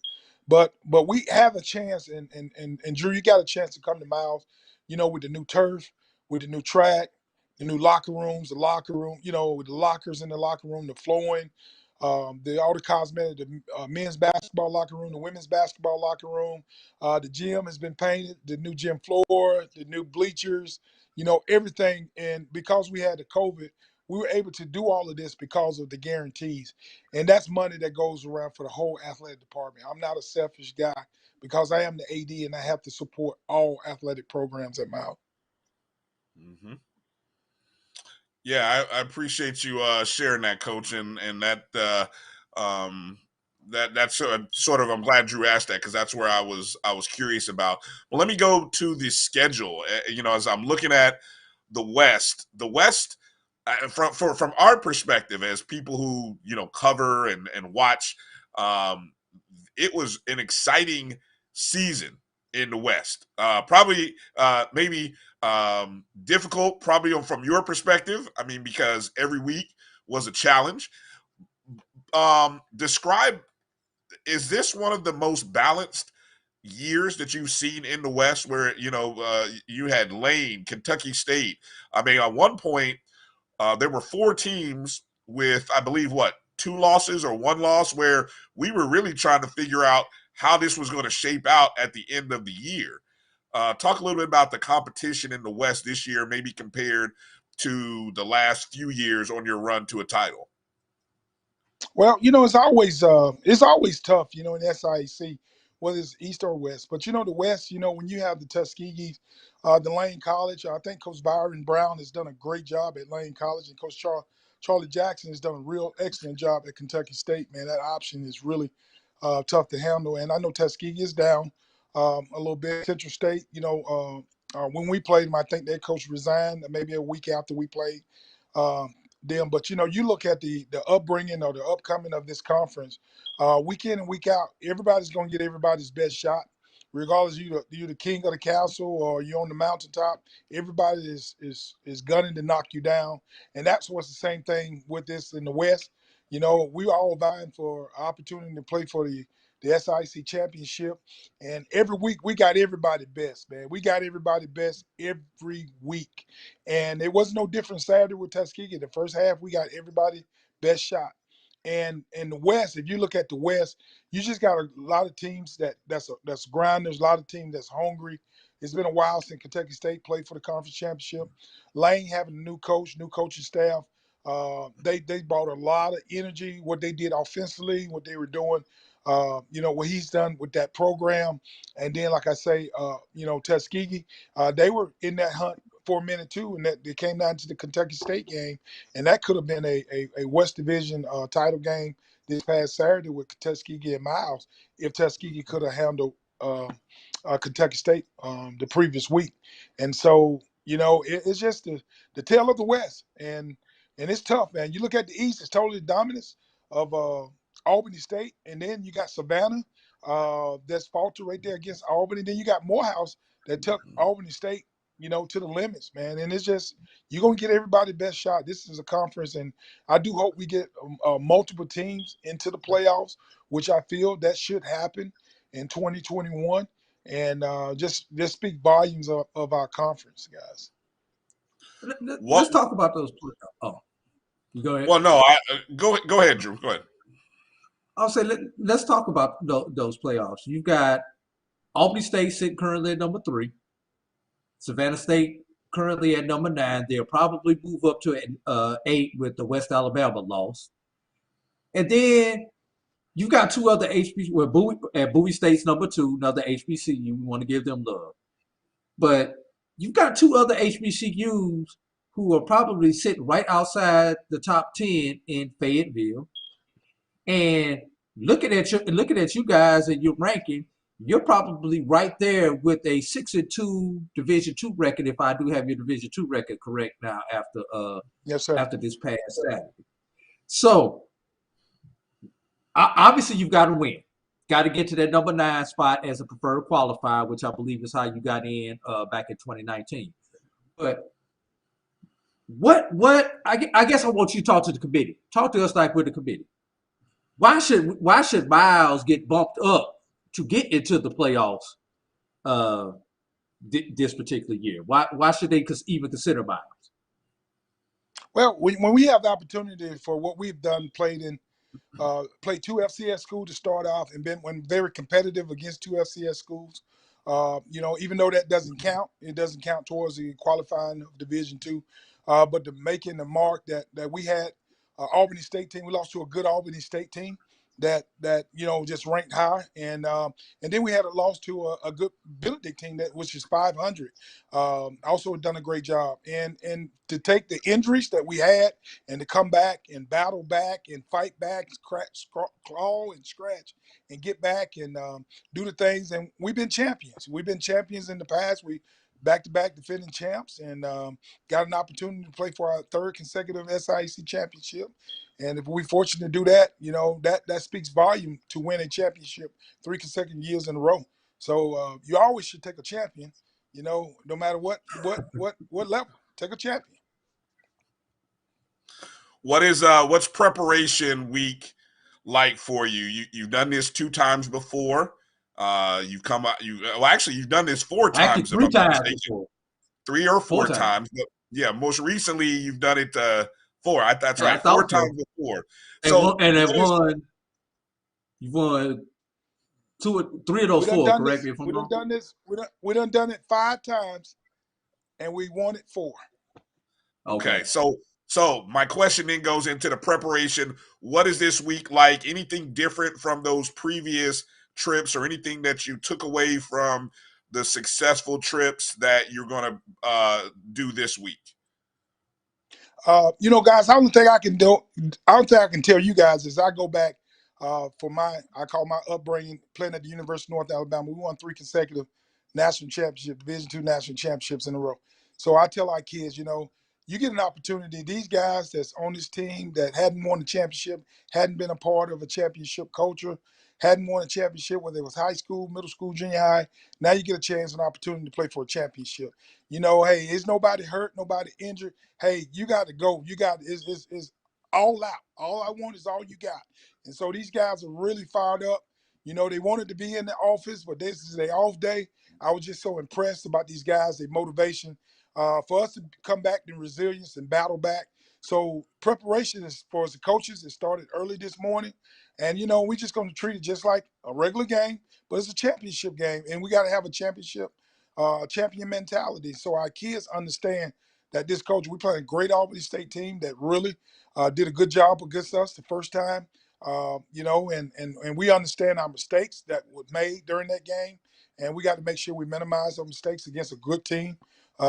But we have a chance, and Drew, you got a chance to come to Miles, with the new turf, with the new track, the new locker rooms, with the lockers in the locker room, the flooring, all the cosmetic, the men's basketball locker room, the women's basketball locker room. The gym has been painted, the new gym floor, the new bleachers, everything. And because we had the COVID, we were able to do all of this because of the guarantees. And that's money that goes around for the whole athletic department. I'm not a selfish guy because I am the AD and I have to support all athletic programs at Mount. Mm-hmm. Yeah, I appreciate you sharing that, Coach, and that that's sort of, I'm glad Drew asked that, because that's where I was curious about. Well, let me go to the schedule. As I'm looking at the West, from our perspective as people who cover and watch, it was an exciting season in the West. Probably maybe difficult, probably from your perspective. I mean, because every week was a challenge. Describe, is this one of the most balanced years that you've seen in the West, where you had Lane, Kentucky State? I mean, at one point there were 4 teams with, I believe, 2 losses or 1 loss, where we were really trying to figure out how this was going to shape out at the end of the year. Talk a little bit about the competition in the West this year, maybe compared to the last few years on your run to a title. Well, it's always tough, in SIAC, whether it's East or West. But the West, when you have the Tuskegee, the Lane College, I think Coach Byron Brown has done a great job at Lane College, and Coach Charlie Jackson has done a real excellent job at Kentucky State. Man, that option is really tough to handle. And I know Tuskegee is down a little bit. Central State, when we played them, I think their coach resigned maybe a week after we played them. But you look at the upbringing or the upcoming of this conference, week in and week out, everybody's going to get everybody's best shot, regardless you're the king of the castle or you're on the mountaintop. Everybody is gunning to knock you down, and that's what's the same thing with this in the West. We all vying for an opportunity to play for the SIAC championship, and every week we got everybody best, man. We got everybody best every week, and it was no different Saturday with Tuskegee. The first half we got everybody best shot, and in the West, if you look at the West, you just got a lot of teams that's grinders, a lot of teams that's hungry. It's been a while since Kentucky State played for the conference championship. Lane having a new coaching staff. They brought a lot of energy, what they did offensively, what they were doing, what he's done with that program. And then, like I say, Tuskegee, they were in that hunt for a minute too, and that they came down to the Kentucky State game, and that could have been a West Division title game this past Saturday with Tuskegee and Miles if Tuskegee could have handled Kentucky State the previous week. And so, it's just the tale of the West, and it's tough, man. You look at the East; it's totally dominance of Albany State, and then you got Savannah that's faltered right there against Albany. Then you got Morehouse that took Albany State, to the limits, man. And it's just you're gonna get everybody best shot. This is a conference, and I do hope we get multiple teams into the playoffs, which I feel that should happen in 2021, and just speak volumes of our conference, guys. Let's talk about those playoffs. Oh, you go ahead. Well, no, go ahead, Drew. Go ahead. I'll say let's talk about those playoffs. You've got Albany State sitting currently at number 3. Savannah State currently at number 9. They'll probably move up to 8 with the West Alabama loss. And then you've got 2 other HBCUs. Well, Bowie State's number 2, another HBCU. We want to give them love. But you've got 2 other HBCUs who are probably sitting right outside the top 10 in Fayetteville. And looking at you guys and your ranking, you're probably right there with a 6-2 Division II record. If I do have your Division II record correct now, after yes, sir. After this past Saturday. So obviously you've got to win. Got to get to that number 9 spot as a preferred qualifier, which I believe is how you got in back in 2019. But I guess I want you to talk to the committee. Talk to us like we're the committee. Why should Miles get bumped up to get into the playoffs this particular year? Why should they even consider Miles? Well, when we have the opportunity for what we've done, played 2 FCS schools to start off, and been very competitive against 2 FCS schools. Even though that doesn't count, it doesn't count towards the qualifying of Division II. But the making the mark that we had. Albany State team, we lost to a good Albany State team that just ranked high, and then we had a loss to a good Benedict team which is 500. Also done a great job, and to take the injuries that we had and to come back and battle back and fight back, claw and scratch and get back and do the things. And we've been champions. We've been champions in the past. We back-to-back defending champs, and got an opportunity to play for our 3rd consecutive SIAC championship. And if we're fortunate to do that, that speaks volume to win a championship 3 consecutive years in a row. So you always should take a champion, no matter what level. Take a champion. What's preparation week like for you? You've done this 2 times before. You've come out. You've done this 4 times. 3 times before. 3 or 4 times. But yeah, most recently you've done it 4. That's right, 4 times before. You won Three of those four, correct me if I'm wrong. We done done it 5 times, and we won it 4. Okay. So my question then goes into the preparation. What is this week like? Anything different from those previous trips, or anything that you took away from the successful trips that you're going to do this week? Guys, I don't think I can tell you guys is I go back for I call my upbringing playing at the University of North Alabama. We won 3 consecutive national championships, Division II national championships in a row. So I tell our kids, you get an opportunity. These guys that's on this team that hadn't won a championship, hadn't been a part of a championship culture, hadn't won a championship, whether it was high school, middle school, junior high. Now you get a chance, an opportunity to play for a championship. Hey, is nobody hurt, nobody injured. Hey, you got to go. You got it's all out. All I want is all you got. And so these guys are really fired up. They wanted to be in the office, but this is their off day. I was just so impressed about these guys, their motivation. For us to come back in resilience and battle back. So preparation is for us, the coaches. It started early this morning. And, we're just going to treat it just like a regular game, but it's a championship game. And we got to have a champion mentality. So our kids understand that this coach, we playing a great Albany State team that really did a good job against us the first time, and we understand our mistakes that were made during that game. And we got to make sure we minimize those mistakes against a good team.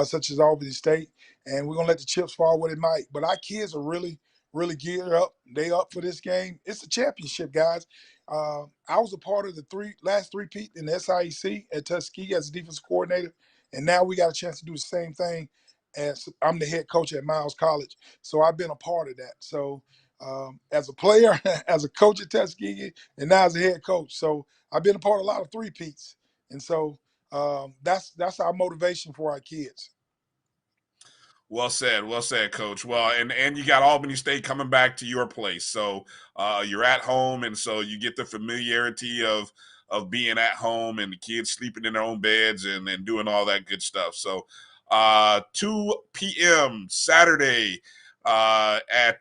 Such as Albany State, and we're going to let the chips fall where they might. But our kids are really, really geared up. They up for this game. It's a championship, guys. I was a part of the last 3-peat in the SIAC at Tuskegee as a defensive coordinator, and now we got a chance to do the same thing as I'm the head coach at Miles College. So I've been a part of that. So as a player, as a coach at Tuskegee, and now as a head coach. So I've been a part of a lot of 3-peats. And so that's our motivation for our kids. Well said, Coach. Well, and you got Albany State coming back to your place, so you're at home, and so you get the familiarity of being at home and the kids sleeping in their own beds and doing all that good stuff. So 2 p.m. Saturday at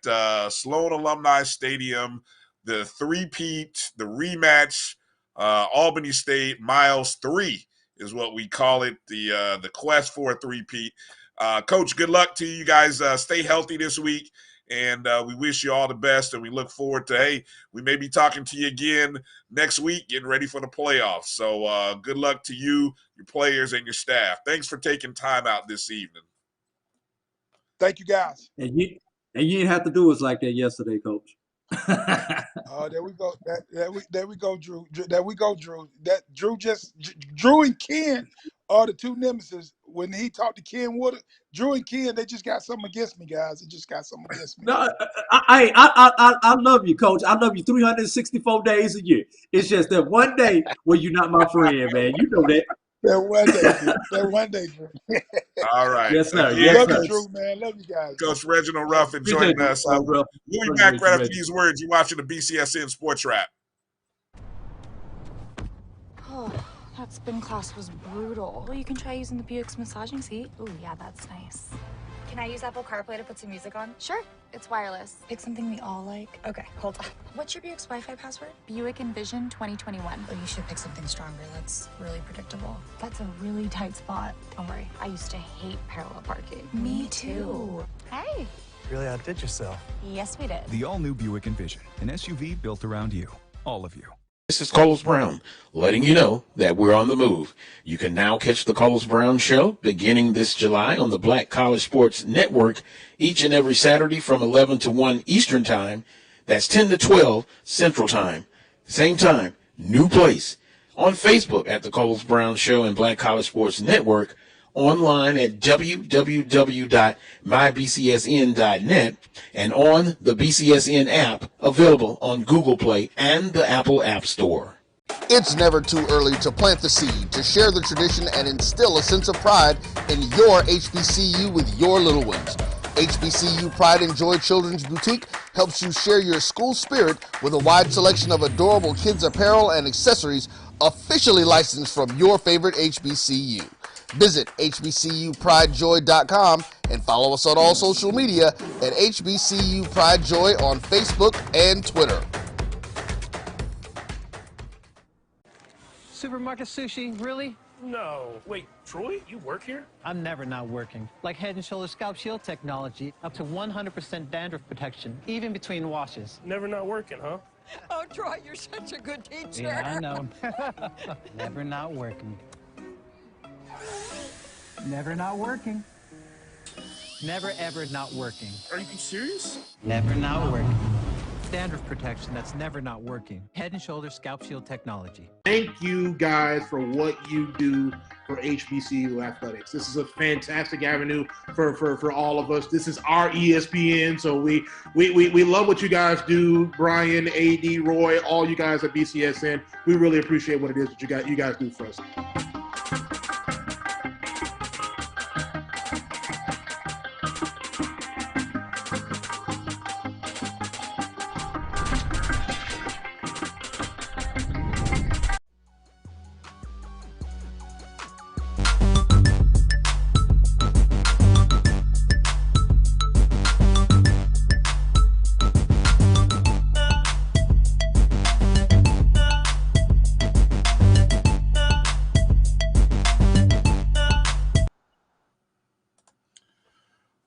Sloan Alumni Stadium, the 3-peat, the rematch, Albany State Miles 3. Is what we call it, the quest for a 3-peat. Coach, good luck to you guys. Stay healthy this week, and we wish you all the best, and we look forward to, we may be talking to you again next week, getting ready for the playoffs. So good luck to you, your players, and your staff. Thanks for taking time out this evening. Thank you, guys. And you didn't have to do us like that yesterday, Coach. There we go. There we go, Drew. There we go, Drew. Drew and Ken are the 2 nemesis. When he talked to Ken Woodard, Drew and Ken, they just got something against me, guys. They just got something against me. No, I love you, Coach. I love you 364 days a year. It's just that one day where you're not my friend, man. You know that. That one day, Drew. All right. Yes, sir. Love you, Drew, man. Love you guys. Coach Reginald Ruffin joining us. We'll be back right after these words. You're watching the BCSN Sports Wrap. Oh, that spin class was brutal. Well, you can try using the Buick's massaging seat. Ooh, yeah, that's nice. Can I use Apple CarPlay to put some music on? Sure. It's wireless. Pick something we all like. Okay, hold on. What's your Buick's Wi-Fi password? Buick Envision 2021. Oh, you should pick something stronger. That's really predictable. That's a really tight spot. Don't worry. I used to hate parallel parking. Me too. Hey. Really outdid yourself. Yes, we did. The all-new Buick Envision, an SUV built around you. All of you. This is Carlos Brown, letting you know that we're on the move. You can now catch the Carlos Brown Show beginning this July on the Black College Sports Network each and every Saturday from 11 to 1 Eastern Time. That's 10 to 12 Central Time. Same time, new place. On Facebook at the Carlos Brown Show and Black College Sports Network. Online at www.mybcsn.net and on the BCSN app available on Google Play and the Apple App Store. It's never too early to plant the seed, to share the tradition and instill a sense of pride in your HBCU with your little ones. HBCU Pride and Joy Children's Boutique helps you share your school spirit with a wide selection of adorable kids apparel and accessories officially licensed from your favorite HBCU. Visit hbcupridejoy.com and follow us on all social media at HBCU Pride Joy on Facebook and Twitter. Supermarket sushi, really? No. Wait, Troy, you work here? I'm never not working. Like Head & Shoulders Scalp Shield technology, up to 100% dandruff protection, even between washes. Never not working, huh? Oh, Troy, you're such a good teacher. Yeah, I know. Never not working. Never not working. Never, ever not working. Are you serious? Never not working. Dandruff protection that's never not working. Head & Shoulders Scalp Shield technology. Thank you guys for what you do for HBCU athletics. This is a fantastic avenue for all of us. This is our ESPN, so we love what you guys do. Bryan, A.D, Roy, all you guys at BCSN. We really appreciate what it is that you guys do for us.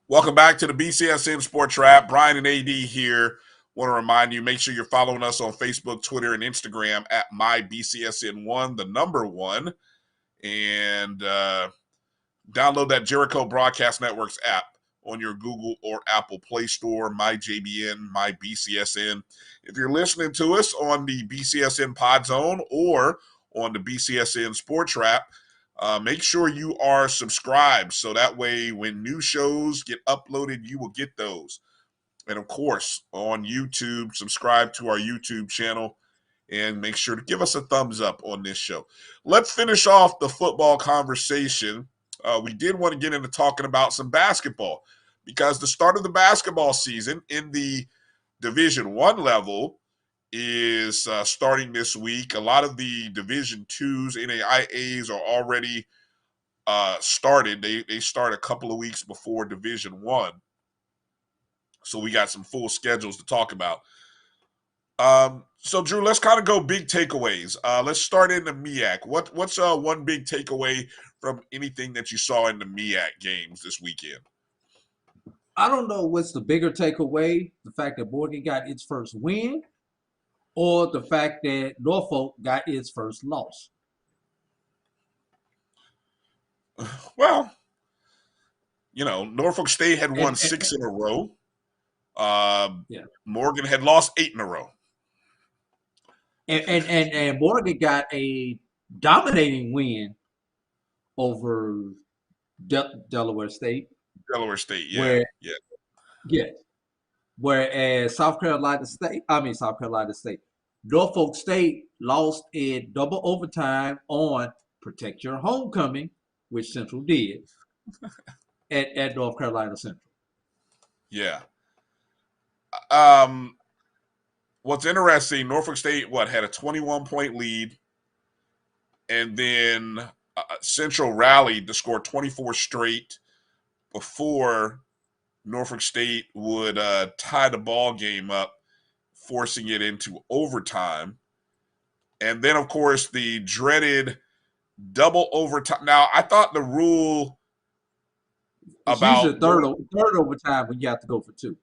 Welcome back to the BCSN Sports Wrap. Bryan and A.D here. Want to remind you, make sure you're following us on Facebook, Twitter, and Instagram at MyBCSN1, the number 1. And download that Jericho Broadcast Networks app on your Google or Apple Play Store, MyJBN, MyBCSN. If you're listening to us on the BCSN Pod Zone or on the BCSN Sports Wrap, make sure you are subscribed so that way when new shows get uploaded, you will get those. And, of course, on YouTube, subscribe to our YouTube channel and make sure to give us a thumbs up on this show. Let's finish off the football conversation. We did want to get into talking about some basketball because the start of the basketball season in the Division I level is starting this week. A lot of the Division IIs, NAIAs are already started. They start a couple of weeks before Division I. So we got some full schedules to talk about. So, Drew, let's kind of go big takeaways. Let's start in the MEAC. What's one big takeaway from anything that you saw in the MEAC games this weekend? I don't know what's the bigger takeaway, the fact that Morgan got its first win or the fact that Norfolk got its first loss. Well, Norfolk State had won 6 in a row. Morgan had lost 8 in a row. And Morgan got a dominating win over Delaware State. Delaware State, yeah. Whereas South Carolina State, Norfolk State lost in double overtime on Protect Your Homecoming, which Central did at North Carolina Central. Yeah. What's interesting, Norfolk State, had a 21-point lead, and then Central rallied to score 24 straight before Norfolk State would tie the ball game up, forcing it into overtime. And then, of course, the dreaded double overtime. Now, I thought the rule about usually third overtime when you have to go for 2.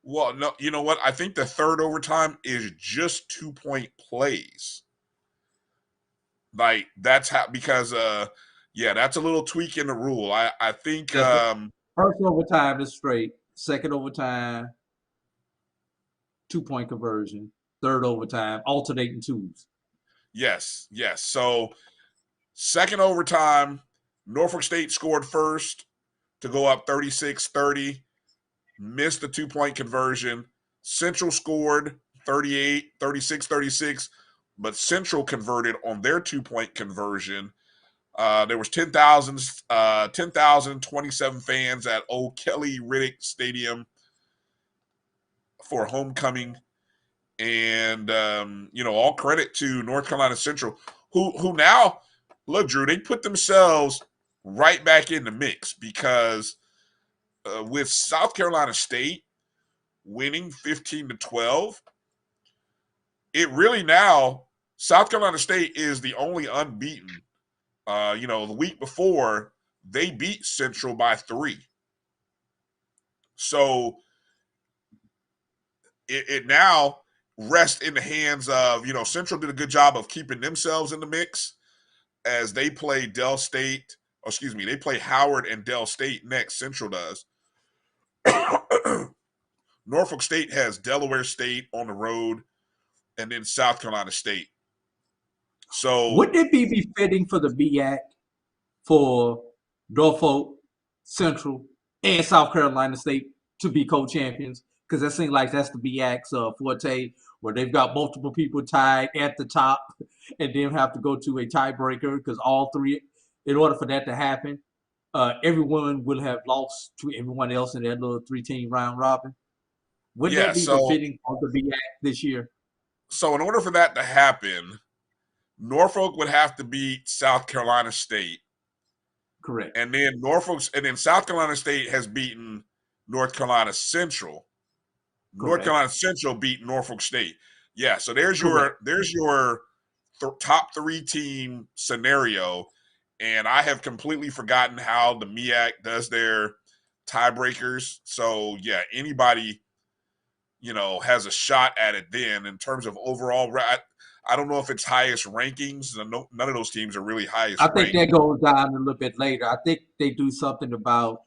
Well, no, you know what? I think the third overtime is just 2-point plays. Like, that's how, because, that's a little tweak in the rule. I think first overtime is straight. Second overtime, 2-point conversion. Third overtime, alternating 2s. Yes. So, second overtime, Norfolk State scored first to go up 36-30. Missed the 2-point conversion. Central scored 36-36, but Central converted on their 2-point conversion. There was 10,027 fans at Old Kelly Riddick Stadium for homecoming. And, all credit to North Carolina Central, who now, look, Drew, they put themselves right back in the mix because with South Carolina State winning 15-12, it really now South Carolina State is the only unbeaten. The week before, they beat Central by 3. So it now rests in the hands of, Central did a good job of keeping themselves in the mix as they play they play Howard and Del State next. Central does. Norfolk State has Delaware State on the road, and then South Carolina State. So wouldn't it be befitting for the MEAC for Norfolk, Central, and South Carolina State to be co-champions? Because that seems like that's the MEAC's forte, where they've got multiple people tied at the top and then have to go to a tiebreaker because all three, in order for that to happen, everyone will have lost to everyone else in that little 3-team round robin. Wouldn't that be befitting for the MEAC this year? So in order for that to happen, Norfolk would have to beat South Carolina State. Correct. And then South Carolina State has beaten North Carolina Central. Correct. North Carolina Central beat Norfolk State. Yeah, so there's your top 3-team scenario, and I have completely forgotten how the MEAC does their tiebreakers. So yeah, anybody has a shot at it. Then in terms of overall, I don't know if it's highest rankings. None of those teams are really highest. I think that goes down a little bit later. I think they do something about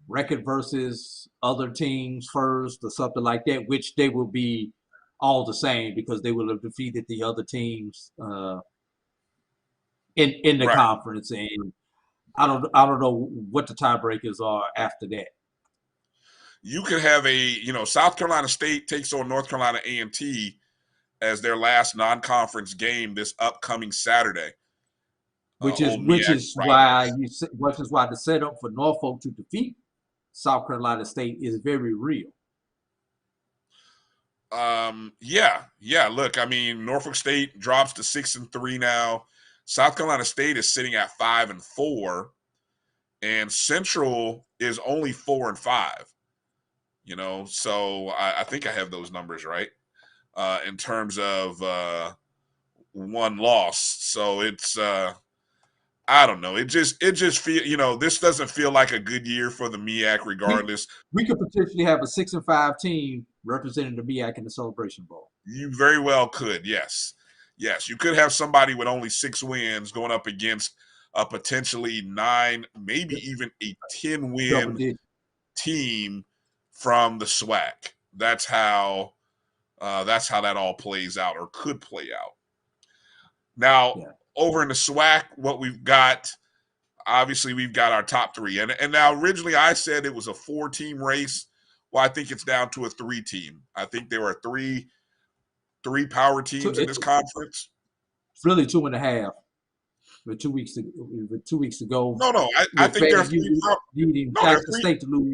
record versus other teams first or something like that, which they will be all the same because they will have defeated the other teams in the conference. And I don't know what the tiebreakers are after that. You could have South Carolina State takes on North Carolina A&T as their last non-conference game this upcoming Saturday. Which is why the setup for Norfolk to defeat South Carolina State is very real. Yeah. Look, I mean, Norfolk State drops to 6-3 now. South Carolina State is sitting at 5-4, and Central is only 4-5. So I think I have those numbers right in terms of one loss. So it's I don't know. It just feel this doesn't feel like a good year for the MEAC regardless. We could potentially have a 6-5 team representing the MEAC in the Celebration Bowl. You very well could, yes. You could have somebody with only 6 wins going up against a potentially 9, maybe even a 10-win team from the SWAC. That's how that all plays out or could play out. Now, over in the SWAC, what we've got, obviously we've got our top 3. And now originally I said it was a 4-team race. Well, I think it's down to a 3-team. I think there were three power teams in this conference. It's really 2.5. With 2 weeks to go. No. I think there are 3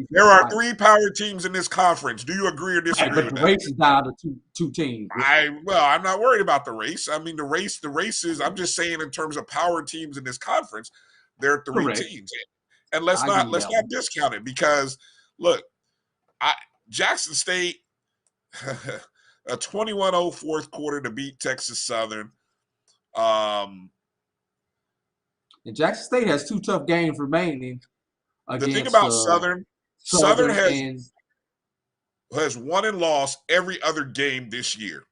there are 3 power teams in this conference. Do you agree or disagree? But the race is down to two teams. I'm not worried about the race. I mean, the race is. I'm just saying in terms of power teams in this conference, there are 3 teams, and let's not discount it because look, Jackson State a 21-0 fourth quarter to beat Texas Southern. And Jackson State has 2 tough games remaining. The thing about Southern has won and lost every other game this year.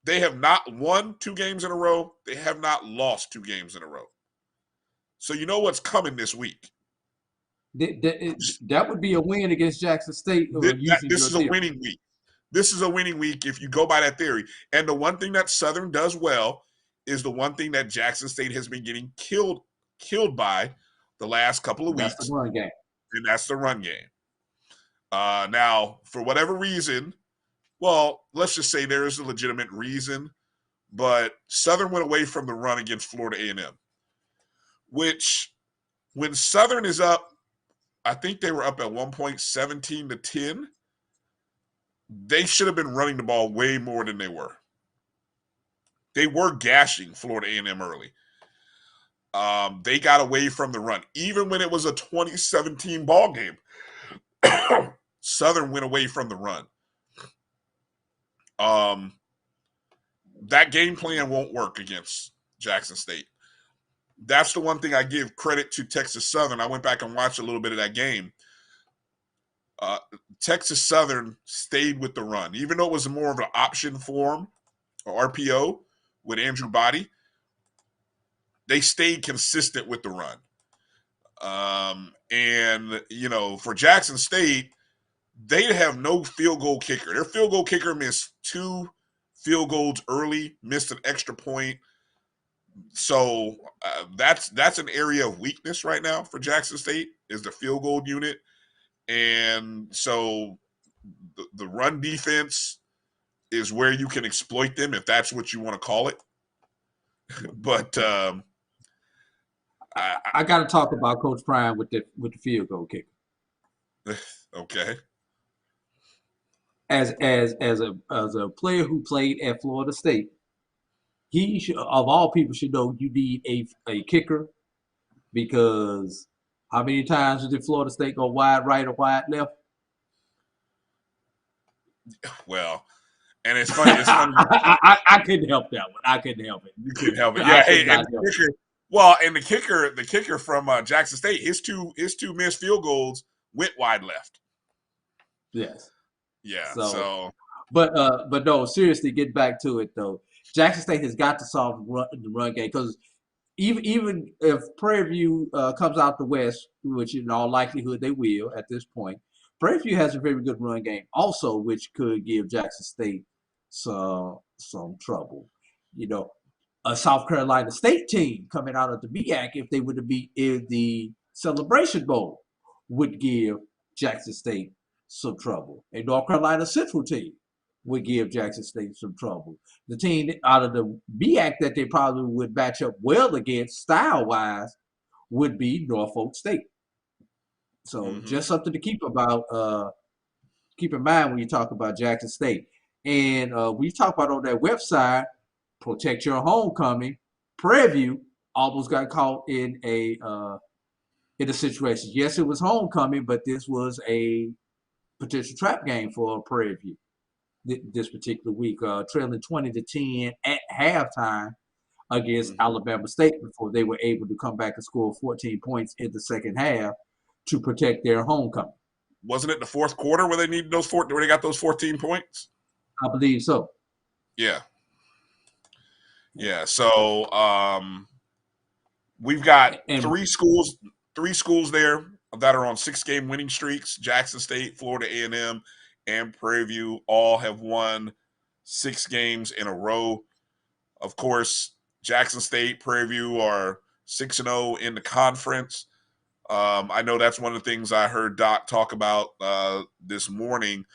They have not won 2 games in a row. They have not lost 2 games in a row. So you know what's coming this week. That would be a win against Jackson State. This is a winning week. This is a winning week if you go by that theory. And the one thing that Southern does well is the one thing that Jackson State has been getting killed by the last couple of weeks. That's the run game. And that's the run game. Now, for whatever reason, well, let's just say there is a legitimate reason, but Southern went away from the run against Florida A&M, which when Southern is up, I think they were up at one point 17-10. They should have been running the ball way more than they were. They were gashing Florida A&M early. They got away from the run. Even when it was a 2017 ball game, Southern went away from the run. that game plan won't work against Jackson State. That's the one thing I give credit to Texas Southern. I went back and watched a little bit of that game. Texas Southern stayed with the run, even though it was more of an option form or RPO with Andrew Body. They stayed consistent with the run. And, you know, for Jackson State, they have no field goal kicker. Their field goal kicker missed 2 field goals early, missed an extra point. So that's an area of weakness right now for Jackson State is the field goal unit. And so the run defense is where you can exploit them if that's what you want to call it. But I got to talk about Coach Bryan with the field goal kicker. Okay. As a player who played at Florida State, he should, of all people, should know you need a kicker, because how many times did Florida State go wide right or wide left? Well, and it's funny. I couldn't help that one. I couldn't help it. You couldn't help it. Yeah. Hey, and the kicker from Jackson State, his two missed field goals went wide left. Yes. Yeah. But no, seriously, get back to it though. Jackson State has got to solve the run game, because even if Prairie View comes out the West, which in all likelihood they will at this point, Prairie View has a very good run game also, which could give Jackson State some trouble. You know, a South Carolina State team coming out of the MEAC, if they would be in the Celebration Bowl, would give Jackson State some trouble. A North Carolina Central team would give Jackson State some trouble. The team out of the MEAC that they probably would match up well against style-wise would be Norfolk State. So just something to keep in mind when you talk about Jackson State. And we talk about on that website, Protect Your Homecoming, Prairie View almost got caught in a situation. Yes, it was homecoming, but this was a potential trap game for Prairie View this particular week, trailing 20-10 at halftime against Alabama State before they were able to come back and score 14 points in the second half to protect their homecoming. Wasn't it the fourth quarter where they needed where they got those 14 points? I believe so. Yeah. Yeah. So we've got three schools there that are on 6-game winning streaks. Jackson State, Florida A&M, and Prairie View all have won 6 games in a row. Of course, Jackson State, Prairie View are 6-0 in the conference. I know that's one of the things I heard Doc talk about this morning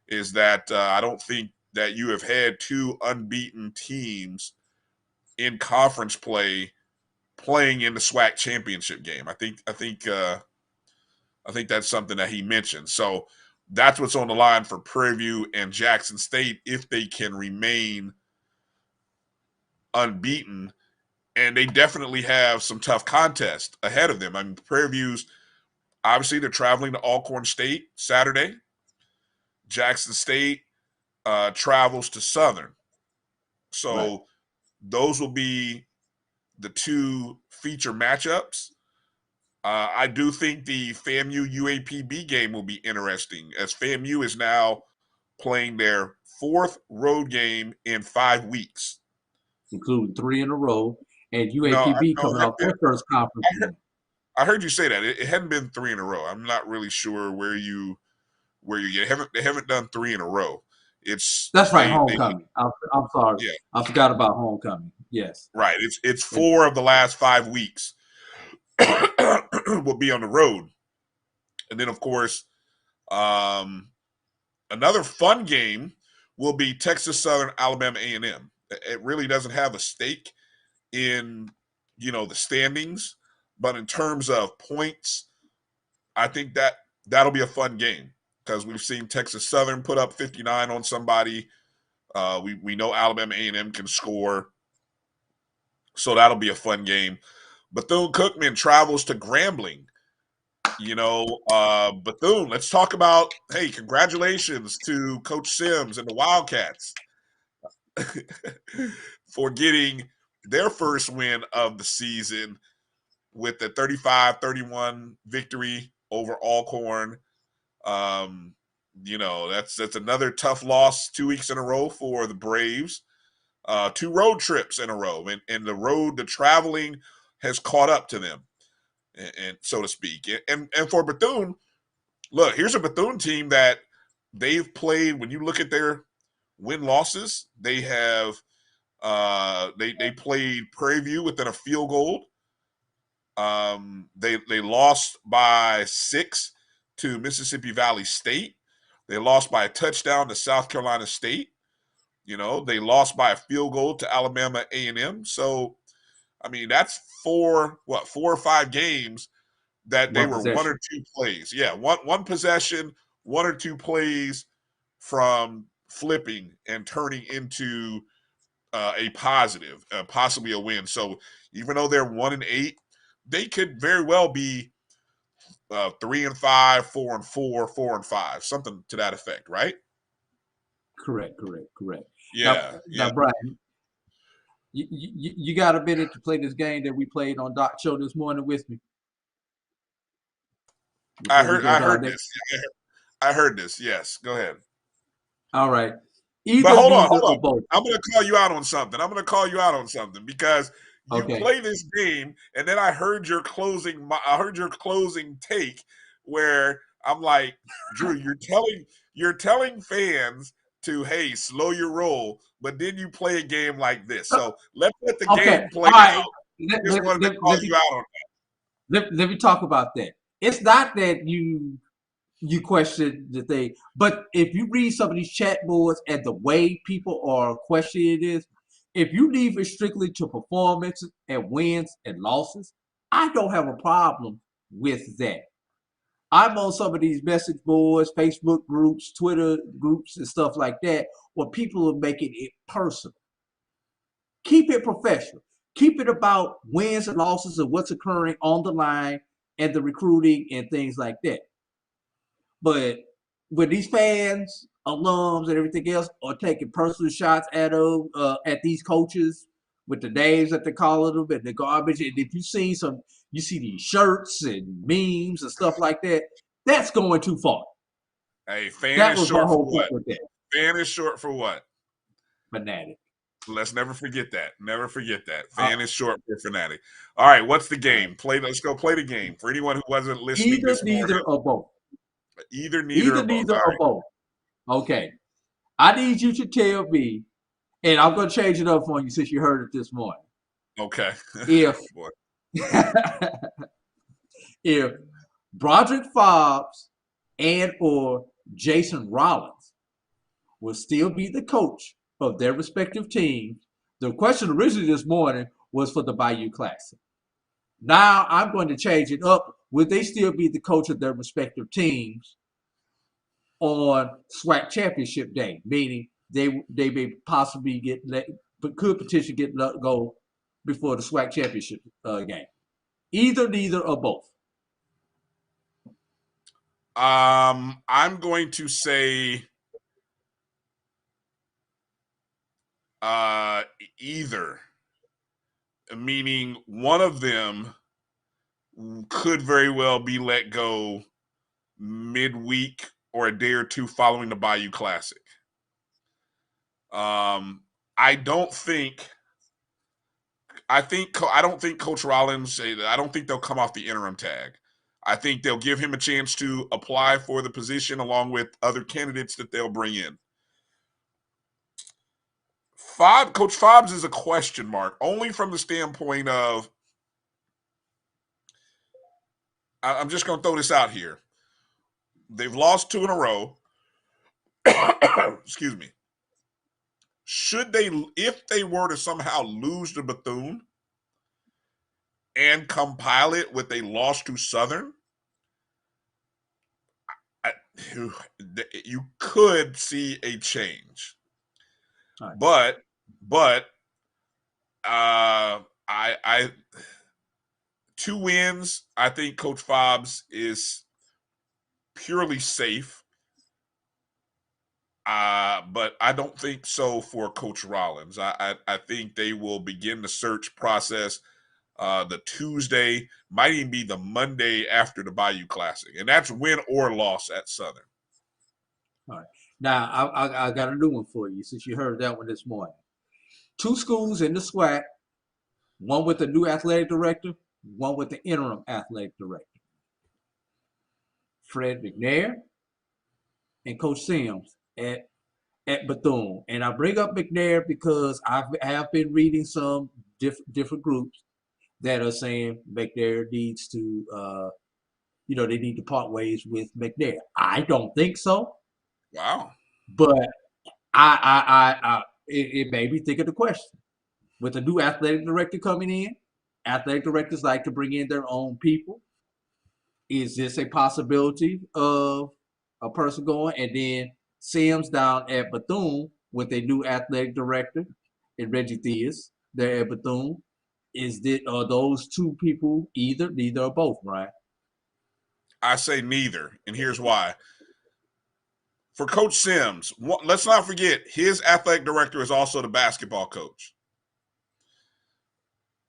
is that I don't think that you have had 2 unbeaten teams in conference play playing in the SWAC championship game. I think that's something that he mentioned. So that's what's on the line for Prairie View and Jackson State if they can remain unbeaten. And they definitely have some tough contests ahead of them. I mean, Prairie View's, obviously, they're traveling to Alcorn State Saturday. Jackson State travels to Southern. So those will be the 2 feature matchups. I do think the FAMU UAPB game will be interesting, as FAMU is now playing their 4th road game in 5 weeks. Including 3 in a row. And UAPB coming off their first conference. I heard you say that. It hadn't been 3 in a row. I'm not really sure where you get. They haven't done 3 in a row. That's right, homecoming. I'm sorry. Yeah. I forgot about homecoming. Yes. Right. It's 4 of the last 5 weeks will be on the road. And then, of course, another fun game will be Texas Southern, Alabama A&M. It really doesn't have a stake in, the standings, but in terms of points, I think that'll be a fun game because we've seen Texas Southern put up 59 on somebody. We know Alabama A&M can score, so that'll be a fun game. Bethune-Cookman travels to Grambling. Bethune, let's talk about, hey, congratulations to Coach Sims and the Wildcats. for getting their first win of the season with the 35-31 victory over Alcorn. That's another tough loss 2 weeks in a row for the Braves. 2 road trips in a row, and the traveling has caught up to them, and so to speak. And for Bethune, look, here's a Bethune team that they've played. When you look at their win losses, they have they played Prairie View within a field goal. They lost by 6 to Mississippi Valley State. They lost by a touchdown to South Carolina State. They lost by a field goal to Alabama A&M. So, I mean, that's 4 or 5 games that they were possession. 1 or 2 plays. Yeah, one possession, 1 or 2 plays from flipping and turning into a positive, possibly a win. So even though they're 1-8, they could very well be 3-5, 4-4, 4-5, something to that effect, right? Correct. Yeah. Now Bryan, you got a minute to play this game that we played on Doc Show this morning with me? I heard this. I heard this. Yes. Go ahead. All right. But hold on. I'm going to call you out on something. Because you play this game, and then I heard your closing take where I'm like, Drew, you're telling fans to, hey, slow your roll, but then you play a game like this. So let's let the game play out. Just wanted to call you out on that. Let me talk about that. It's not that you question the thing, but if you read some of these chat boards and the way people are questioning this, if you leave it strictly to performances and wins and losses, I don't have a problem with that. I'm on some of these message boards, Facebook groups, Twitter groups, and stuff like that, where people are making it personal. Keep it professional. Keep it about wins and losses and what's occurring on the line and the recruiting and things like that. But when these fans, alums, and everything else are taking personal shots at these coaches with the names that they're calling them and the garbage, and if you see these shirts and memes and stuff like that, that's going too far. Hey, fan is short for what? Fan is short for what? Fanatic. Let's never forget that. Fan is short for fanatic. All right, what's the game? Let's go play the game. For anyone who wasn't listening this morning. Neither, or both. Either, neither, or both. Okay. I need you to tell me, and I'm going to change it up for you since you heard it this morning. Okay. If Broderick Fobbs and or Jason Rollins will still be the coach of their respective teams, the question originally this morning was for the Bayou Classic. Now I'm going to change it up. Would they still be the coach of their respective teams on SWAC championship day? Meaning they may possibly could potentially get let go before the SWAC championship game. Either, neither, or both. I'm going to say either. Meaning one of them could very well be let go midweek or a day or two following the Bayou Classic. I don't think Coach Rollins, I don't think they'll come off the interim tag. I think they'll give him a chance to apply for the position along with other candidates that they'll bring in. Coach Fobbs is a question mark, only from the standpoint of, I'm just going to throw this out here. They've lost 2 in a row. Excuse me. If they were to somehow lose to Bethune and compile it with a loss to Southern, you could see a change. Right. But I 2 wins, I think Coach Fobbs is purely safe. But I don't think so for Coach Rollins. I think they will begin the search process the Tuesday, might even be the Monday after the Bayou Classic, and that's win or loss at Southern. All right. Now, I got a new one for you since you heard that one this morning. 2 schools in the SWAC, one with the new athletic director, one with the interim athletic director. Fred McNair and Coach Sims at Bethune. And I bring up McNair because I have been reading some different groups that are saying McNair needs to, they need to part ways with McNair. I don't think so. Wow. But it made me think of the question. With a new athletic director coming in, athletic directors like to bring in their own people. Is this a possibility of a person going? And then Sims down at Bethune with a new athletic director and Reggie Theus there at Bethune. Are those 2 people neither or both, right? I say neither, and here's why. For Coach Sims, let's not forget his athletic director is also the basketball coach.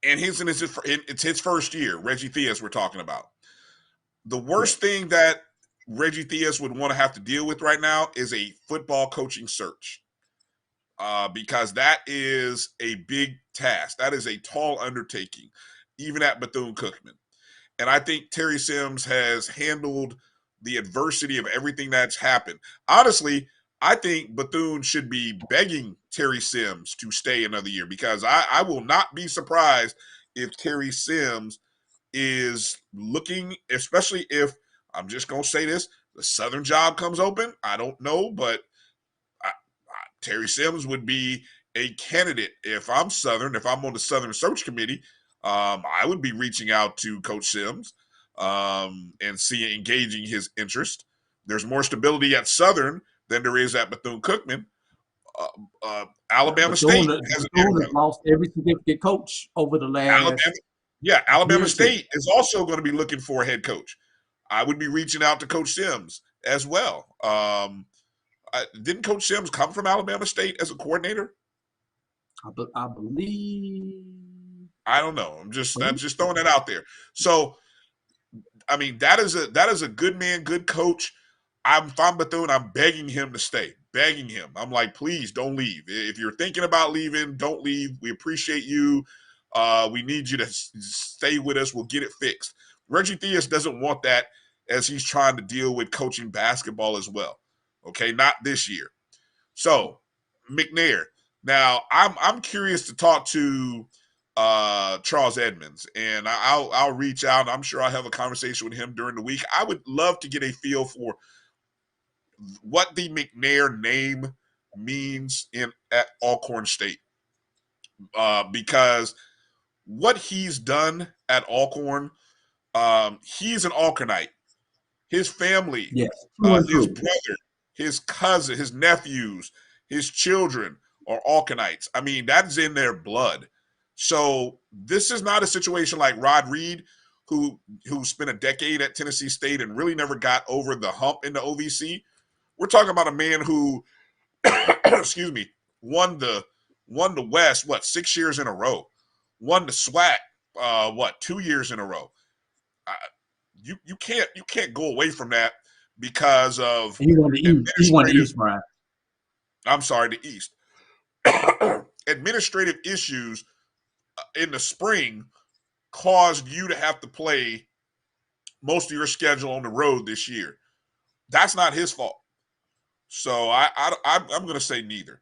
And it's his first year, Reggie Theus we're talking about. The worst thing that Reggie Theus would want to have to deal with right now is a football coaching search, because that is a big task. That is a tall undertaking, even at Bethune-Cookman. And I think Terry Sims has handled the adversity of everything that's happened. Honestly, I think Bethune should be begging Terry Sims to stay another year, because I will not be surprised if Terry Sims is looking, especially if, I'm just going to say this, the Southern job comes open. I don't know, but Terry Sims would be a candidate. If I'm Southern, if I'm on the Southern search committee, I would be reaching out to Coach Sims and engaging his interest. There's more stability at Southern than there is at Bethune-Cookman. Alabama State has lost every significant coach over the last. Alabama State is also going to be looking for a head coach. I would be reaching out to Coach Sims as well. Didn't Coach Sims come from Alabama State as a coordinator? I believe. I don't know. I'm just throwing that out there. So, I mean, that is a good man, good coach. If I'm Bethune, I'm begging him to stay. Begging him. I'm like, please don't leave. If you're thinking about leaving, don't leave. We appreciate you. We need you to stay with us. We'll get it fixed. Reggie Theus doesn't want that, as he's trying to deal with coaching basketball as well. Okay, not this year. So, McNair. Now, I'm curious to talk to Charles Edmonds, and I'll reach out. I'm sure I'll have a conversation with him during the week. I would love to get a feel for what the McNair name means at Alcorn State, because what he's done at Alcorn, he's an Alcornite. His family, yes, his brother, his cousin, his nephews, his children are Alcornites. I mean, that's in their blood. So this is not a situation like Rod Reed, who spent a decade at Tennessee State and really never got over the hump in the OVC. We're talking about a man who, excuse me, won the West, 6 years in a row, won the SWAC, 2 years in a row. You can't go away from that because of he won the East, Brian. I'm sorry, the East. Administrative issues in the spring caused you to have to play most of your schedule on the road this year. That's not his fault. So I'm going to say neither.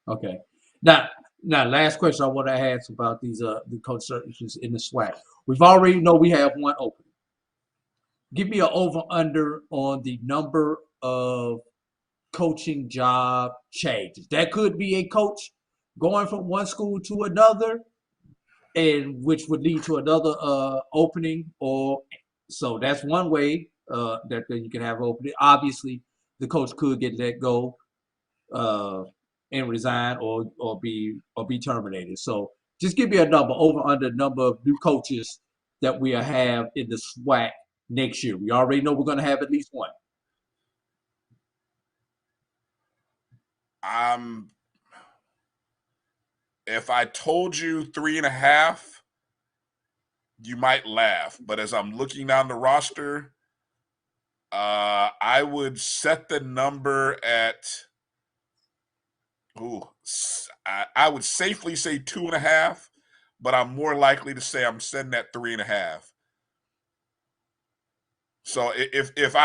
Okay. Now, last question I want to ask about these the coach searches in the SWAC. We've already know we have one opening. Give me an over/under on the number of coaching job changes. That could be a coach going from one school to another, and which would lead to another opening. Or so that's one way that you can have opening. Obviously, the coach could get let go and resign or be terminated. So just give me a number over/under number of new coaches that we'll have in the SWAC next year. We already know we're going to have at least one. If I told you 3.5, you might laugh. But as I'm looking down the roster, I would set the number at. I would safely say 2.5, but I'm more likely to say I'm setting at 3.5. So if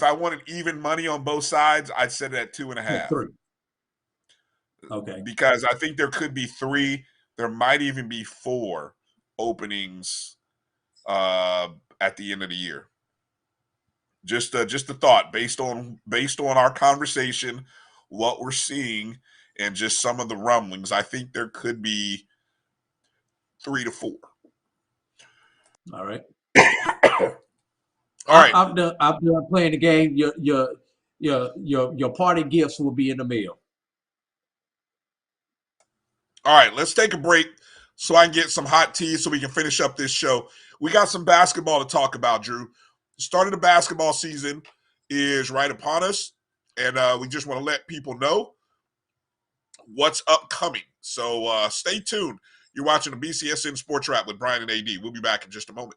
I wanted even money on both sides, I'd set it at 2.5. 3. Okay. Because I think there could be 3. There might even be 4 openings at the end of the year. Just a thought based on our conversation, what we're seeing, and just some of the rumblings. I think there could be 3 to 4. All right. All right. I'm done playing the game. Your party gifts will be in the mail. All right, let's take a break so I can get some hot tea so we can finish up this show. We got some basketball to talk about, Drew. The start of the basketball season is right upon us, and we just want to let people know what's upcoming. So stay tuned. You're watching the BCSN SportsWrap with Bryan and A.D. We'll be back in just a moment.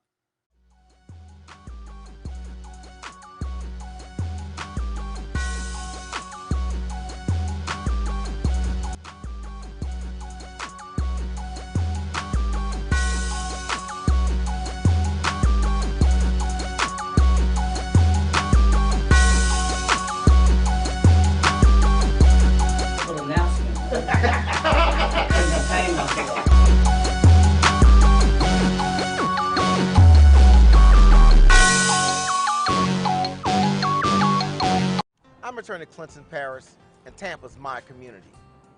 I'm returning to Clinton Parish, and Tampa's my community.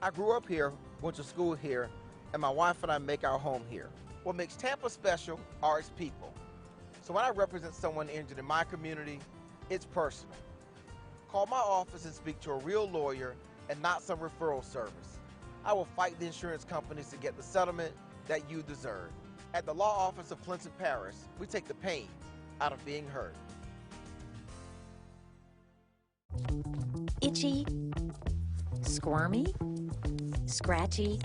I grew up here, went to school here, and my wife and I make our home here. What makes Tampa special are its people. So when I represent someone injured in my community, it's personal. Call my office and speak to a real lawyer and not some referral service. I will fight the insurance companies to get the settlement that you deserve. At the law office of Clinton Parish, we take the pain out of being hurt. Itchy, squirmy, scratchy,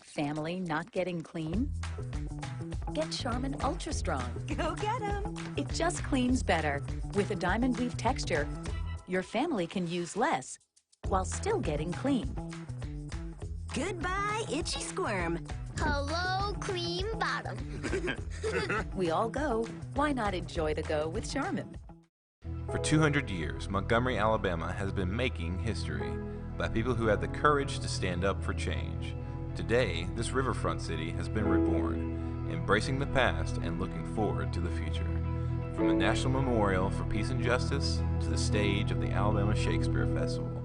family not getting clean? Get Charmin Ultra Strong. Go get 'em. It just cleans better. With a diamond weave texture, your family can use less while still getting clean. Goodbye, itchy squirm. Hello, cream bottom. We all go. Why not enjoy the go with Charmin? For 200 years, Montgomery, Alabama has been making history by people who had the courage to stand up for change. Today, this riverfront city has been reborn, embracing the past and looking forward to the future. From the National Memorial for Peace and Justice to the stage of the Alabama Shakespeare Festival,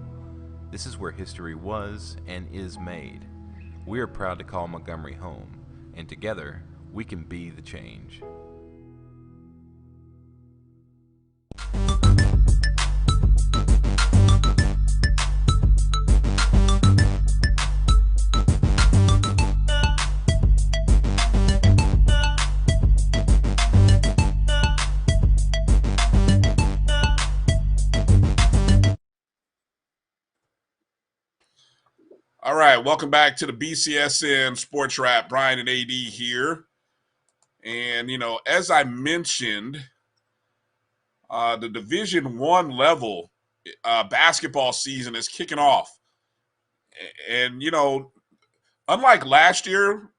this is where history was and is made. We are proud to call Montgomery home, and together, we can be the change. All right, welcome back to the BCSN SportsWrap. Bryan and A.D. here. And, as I mentioned, the Division I level basketball season is kicking off. And, unlike last year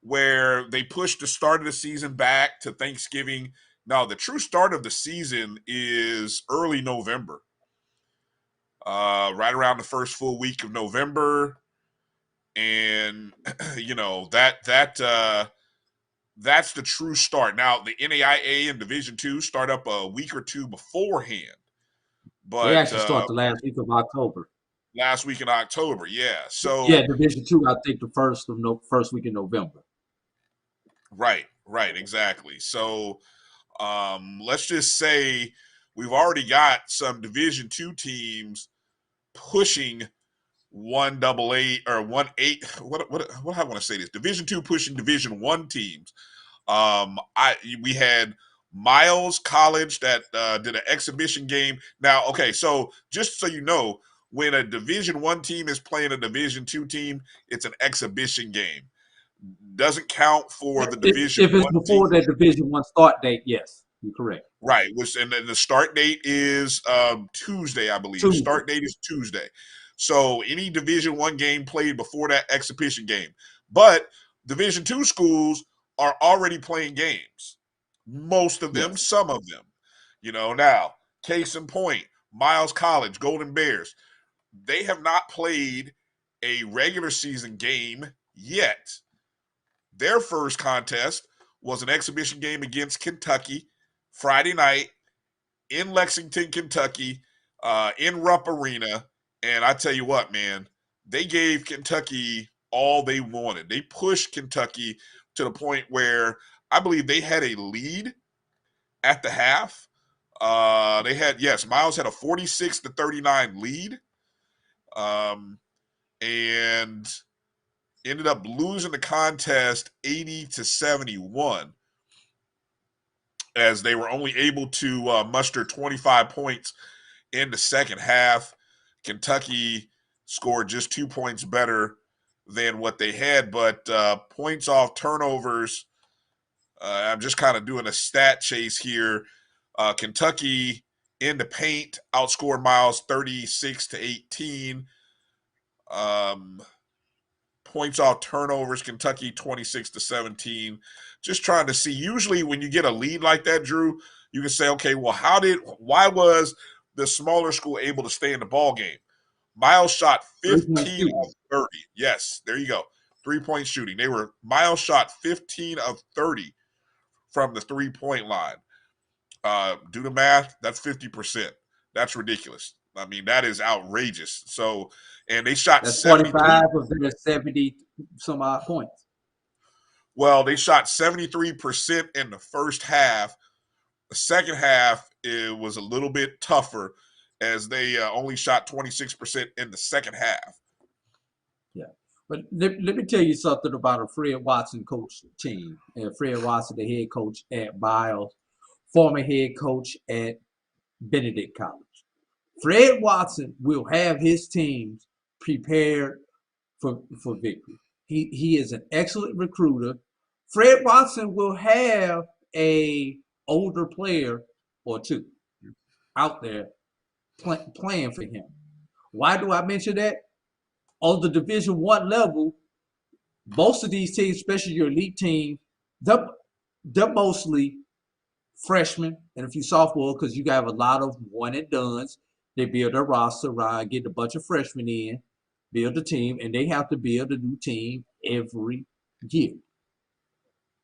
where they pushed the start of the season back to Thanksgiving, now the true start of the season is early November. Right around the first full week of November. And, that's the true start. Now, the NAIA and Division II start up a week or two beforehand. But they actually start the last week of October. Last week in October, yeah. So yeah, Division II, I think the first week in November. Right, exactly. So let's just say we've already got some Division II teams pushing 1AA or 1-8. What I want to say this Division II pushing Division I teams. We had Miles College that did an exhibition game. Now, okay, so just so you know, when a Division I team is playing a Division II team, it's an exhibition game. Doesn't count for the Division If it's I before team. the Division I start date, yes, you're correct. Right, and the start date is Tuesday, I believe. Tuesday. Start date is Tuesday. So any Division I game played before that exhibition game. But Division II schools are already playing games. Most of them, some of them. Now, case in point, Miles College, Golden Bears, they have not played a regular season game yet. Their first contest was an exhibition game against Kentucky Friday night in Lexington, Kentucky, in Rupp Arena. And I tell you what, man, they gave Kentucky all they wanted. They pushed Kentucky to the point where I believe they had a lead at the half. Miles had a 46-39 lead, and ended up losing the contest 80-71, as they were only able to muster 25 points in the second half. Kentucky scored just 2 points better than what they had, but points off turnovers, I'm just kind of doing a stat chase here. Kentucky in the paint outscored Miles 36-18. Points off turnovers, Kentucky 26-17. Just trying to see. Usually when you get a lead like that, Drew, you can say, okay, well, why was the smaller school able to stay in the ball game? Miles shot 15 of 30. Yes, there you go. 3-point shooting. Miles shot 15 of 30 from the 3-point line. Do the math, that's 50%. That's ridiculous. I mean, that is outrageous. So, and they shot that's 45 of their 70 some odd points. Well, they shot 73% in the first half. The second half, it was a little bit tougher, as they only shot 26% in the second half. Yeah. But let me tell you something about a Fred Watson coach team. And Fred Watson, the head coach at Biles, former head coach at Benedict College. Fred Watson will have his teams prepared for victory. He is an excellent recruiter. Fred Watson will have a older player or two out there playing for him. Why do I mention that? On the Division I level, most of these teams, especially your elite teams, they're mostly freshmen and a few sophomores, because you have a lot of one and dones. They build a roster around, get a bunch of freshmen in, build a team, and they have to build a new team every year.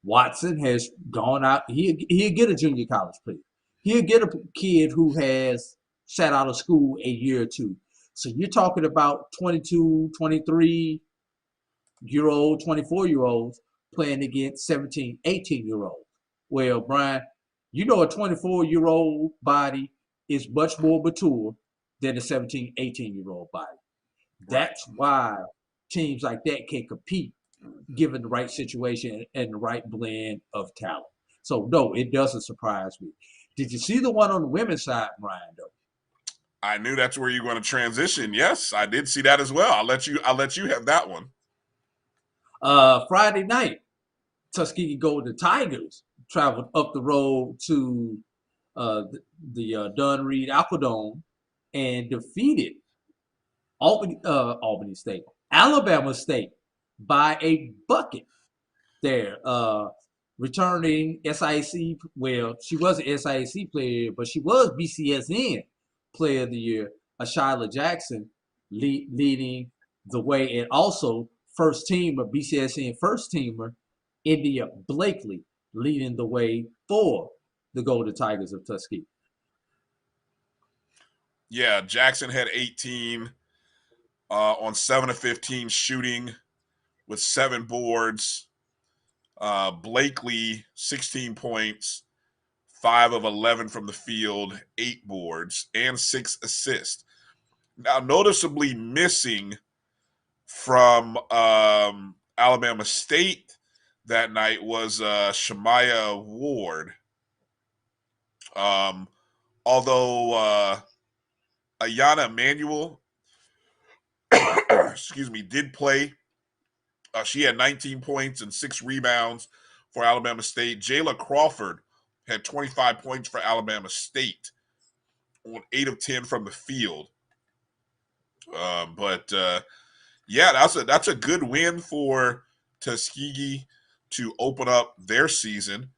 Watson has gone out. He'll get a junior college player. He'll get a kid who has sat out of school a year or two. So you're talking about 22, 23-year-old, 24-year-olds playing against 17, 18-year-olds. Well, Brian, you know a 24-year-old body is much more mature than a 17, 18-year-old body. That's why teams like that can compete given the right situation and the right blend of talent. So, no, it doesn't surprise me. Did you see the one on the women's side, Brian, though? I knew that's where you're going to transition. Yes, I did see that as well. I'll let you have that one. Friday night, Tuskegee Golden Tigers traveled up the road to the Dunn Reed Aquadome and defeated Albany State, Alabama State by a bucket there. Returning SIAC, well, she was an SIAC player, but she was BCSN Player of the Year, Ashyla Jackson leading the way, and also first teamer, BCSN first teamer, India Blakely leading the way for the Golden Tigers of Tuskegee. Yeah, Jackson had 18 on 7 of 15 shooting with 7 boards. Blakely, 16 points, 5 of 11 from the field, 8 boards, and 6 assists. Now, noticeably missing from Alabama State that night was Shemaya Ward. Although Ayana Emanuel, excuse me, did play. She had 19 points and 6 rebounds for Alabama State. Jayla Crawford had 25 points for Alabama State on 8 of 10 from the field. Yeah, that's a good win for Tuskegee to open up their season.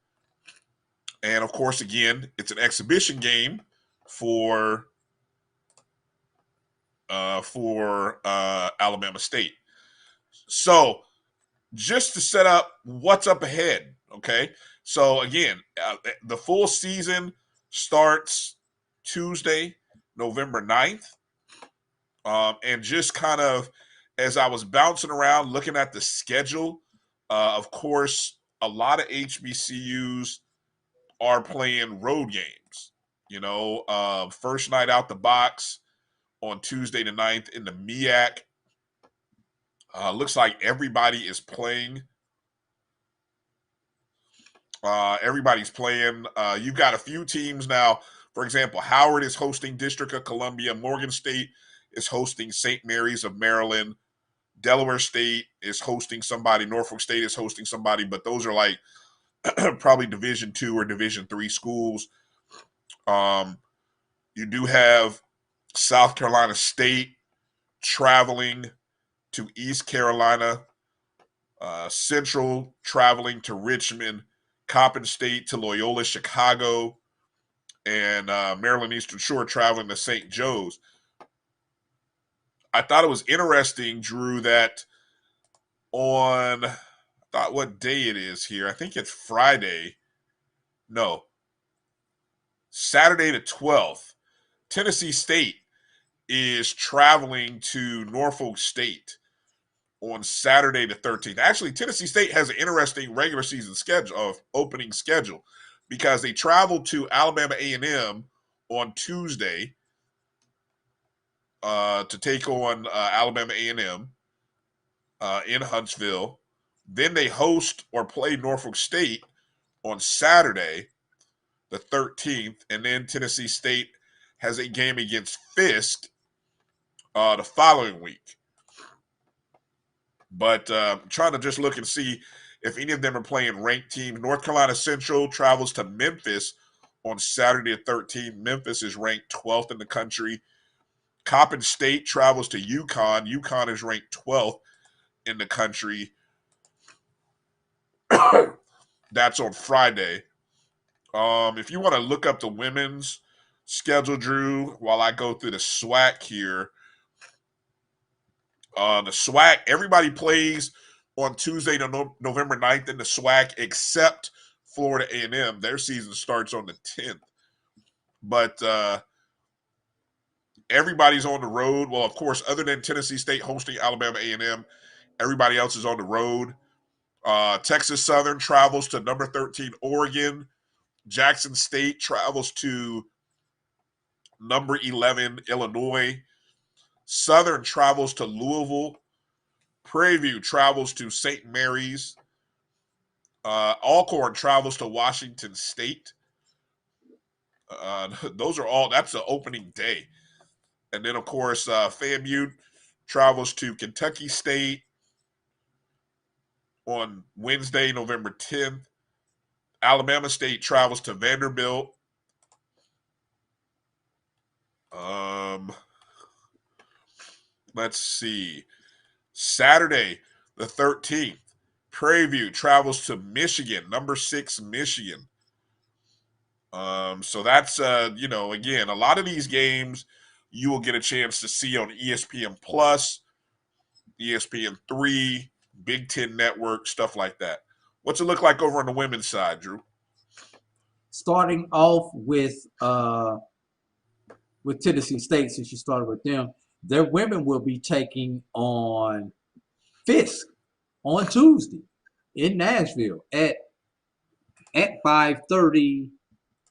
And of course, again, it's an exhibition game for Alabama State. So, just to set up what's up ahead, okay? So again, the full season starts Tuesday, November 9th. And just kind of as I was bouncing around looking at the schedule, of course, a lot of HBCUs are playing road games. First night out the box on Tuesday the 9th in the MEAC. Looks like everybody is playing. Everybody's playing. You've got a few teams now. For example, Howard is hosting District of Columbia. Morgan State is hosting St. Mary's of Maryland. Delaware State is hosting somebody. Norfolk State is hosting somebody. But those are like probably Division II or Division III schools. You do have South Carolina State traveling to East Carolina. Central traveling to Richmond. Coppin State to Loyola Chicago, and Maryland Eastern Shore traveling to St. Joe's. I thought it was interesting, Drew, that what day it is here. I think it's Friday. No. Saturday the 12th. Tennessee State is traveling to Norfolk State on Saturday the 13th. Actually, Tennessee State has an interesting regular season opening schedule because they travel to Alabama A&M on Tuesday to take on Alabama A&M in Huntsville. Then they host or play Norfolk State on Saturday the 13th, and then Tennessee State has a game against Fisk the following week. But trying to just look and see if any of them are playing ranked teams. North Carolina Central travels to Memphis on Saturday the 13th. Memphis is ranked 12th in the country. Coppin State travels to UConn. UConn is ranked 12th in the country. That's on Friday. If you want to look up the women's schedule, Drew, while I go through the SWAC here. The SWAC, everybody plays on Tuesday, November 9th in the SWAC, except Florida A&M. Their season starts on the 10th. But everybody's on the road. Well, of course, other than Tennessee State hosting Alabama A&M, everybody else is on the road. Texas Southern travels to number 13 Oregon. Jackson State travels to number 11 Illinois. Southern travels to Louisville. Prairie View travels to St. Mary's. Alcorn travels to Washington State. Those are all, that's the opening day. And then, of course, FAMU travels to Kentucky State on Wednesday, November 10th. Alabama State travels to Vanderbilt. Let's see. Saturday, the 13th, Prairie View travels to Michigan, number 6 Michigan. So that's, again, a lot of these games you will get a chance to see on ESPN Plus, ESPN3, Big Ten Network, stuff like that. What's it look like over on the women's side, Drew? Starting off with Tennessee State, since you started with them, their women will be taking on Fisk on Tuesday in Nashville at 5:30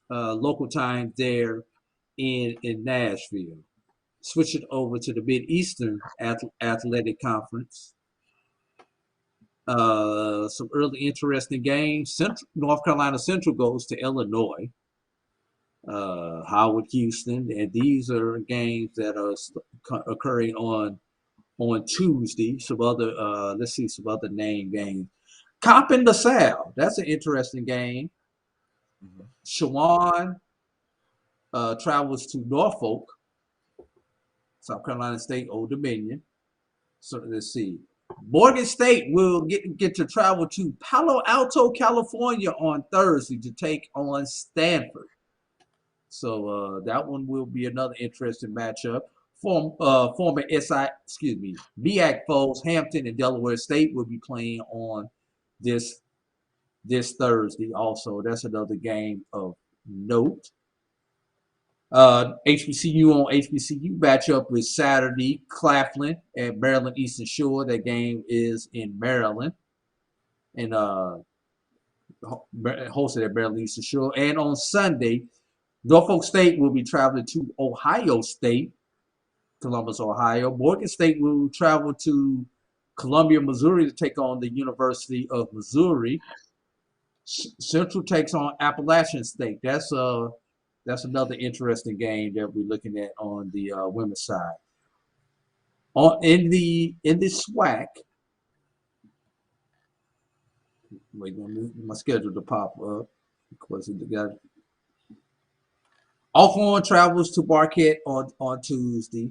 local time there in Nashville. Switch it over to the Mid-Eastern Athletic Conference. Some early interesting games. North Carolina Central goes to Illinois. Howard Houston, and these are games that are occurring on Tuesday. Some other let's see some other name games. Coppin LaSalle, that's an interesting game. Shawan travels to Norfolk, South Carolina State, Old Dominion. So let's see. Morgan State will get to travel to Palo Alto, California on Thursday to take on Stanford. So that one will be another interesting matchup. Former MEAC foes Hampton and Delaware State will be playing on this Thursday. Also, that's another game of note. HBCU on HBCU matchup with Saturday, Claflin at Maryland Eastern Shore. That game is in Maryland and hosted at Maryland Eastern Shore. And on Sunday, Norfolk State will be traveling to Ohio State, Columbus, Ohio. Morgan State will travel to Columbia, Missouri to take on the University of Missouri. Central takes on Appalachian State. That's another interesting game that we're looking at on the women's side. In the SWAC, wait, my schedule to pop up. Of course, it got. Alcorn travels to Marquette on Tuesday.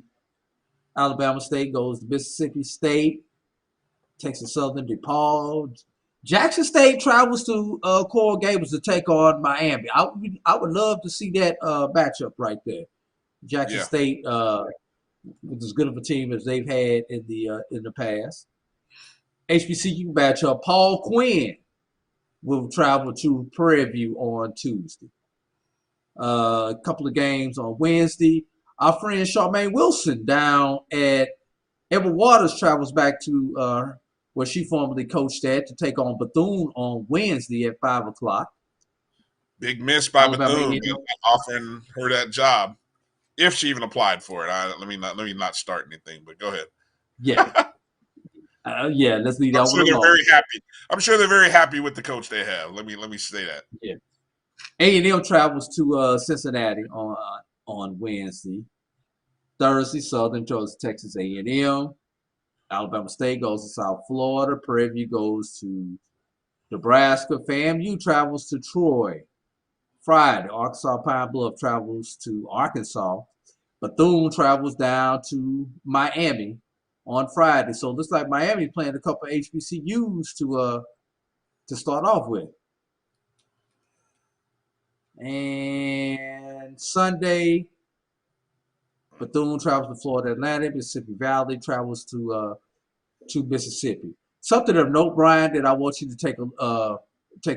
Alabama State goes to Mississippi State. Texas Southern DePaul. Jackson State travels to Coral Gables to take on Miami. I would love to see that matchup right there. Jackson State with as good of a team as they've had in the past. HBCU matchup. Paul Quinn will travel to Prairie View on Tuesday. A couple of games on Wednesday. Our friend Charmaine Wilson down at Edward Waters travels back to where she formerly coached at to take on Bethune on Wednesday at 5 o'clock. Big miss by Bethune offering her that job, if she even applied for it. Let me not start anything, but go ahead. Yeah, let's leave that one alone. They're very happy. I'm sure they're very happy with the coach they have. Let me say that. Yeah. A&M travels to Cincinnati on Wednesday. Thursday, Southern goes to Texas A&M. Alabama State goes to South Florida. Prairie View goes to Nebraska. FAMU travels to Troy. Friday, Arkansas Pine Bluff travels to Arkansas. Bethune travels down to Miami on Friday. So it looks like Miami playing a couple of HBCUs to start off with. And Sunday, Bethune travels to Florida Atlantic. Mississippi Valley travels to Mississippi. Something of note, Brian, that I want you to take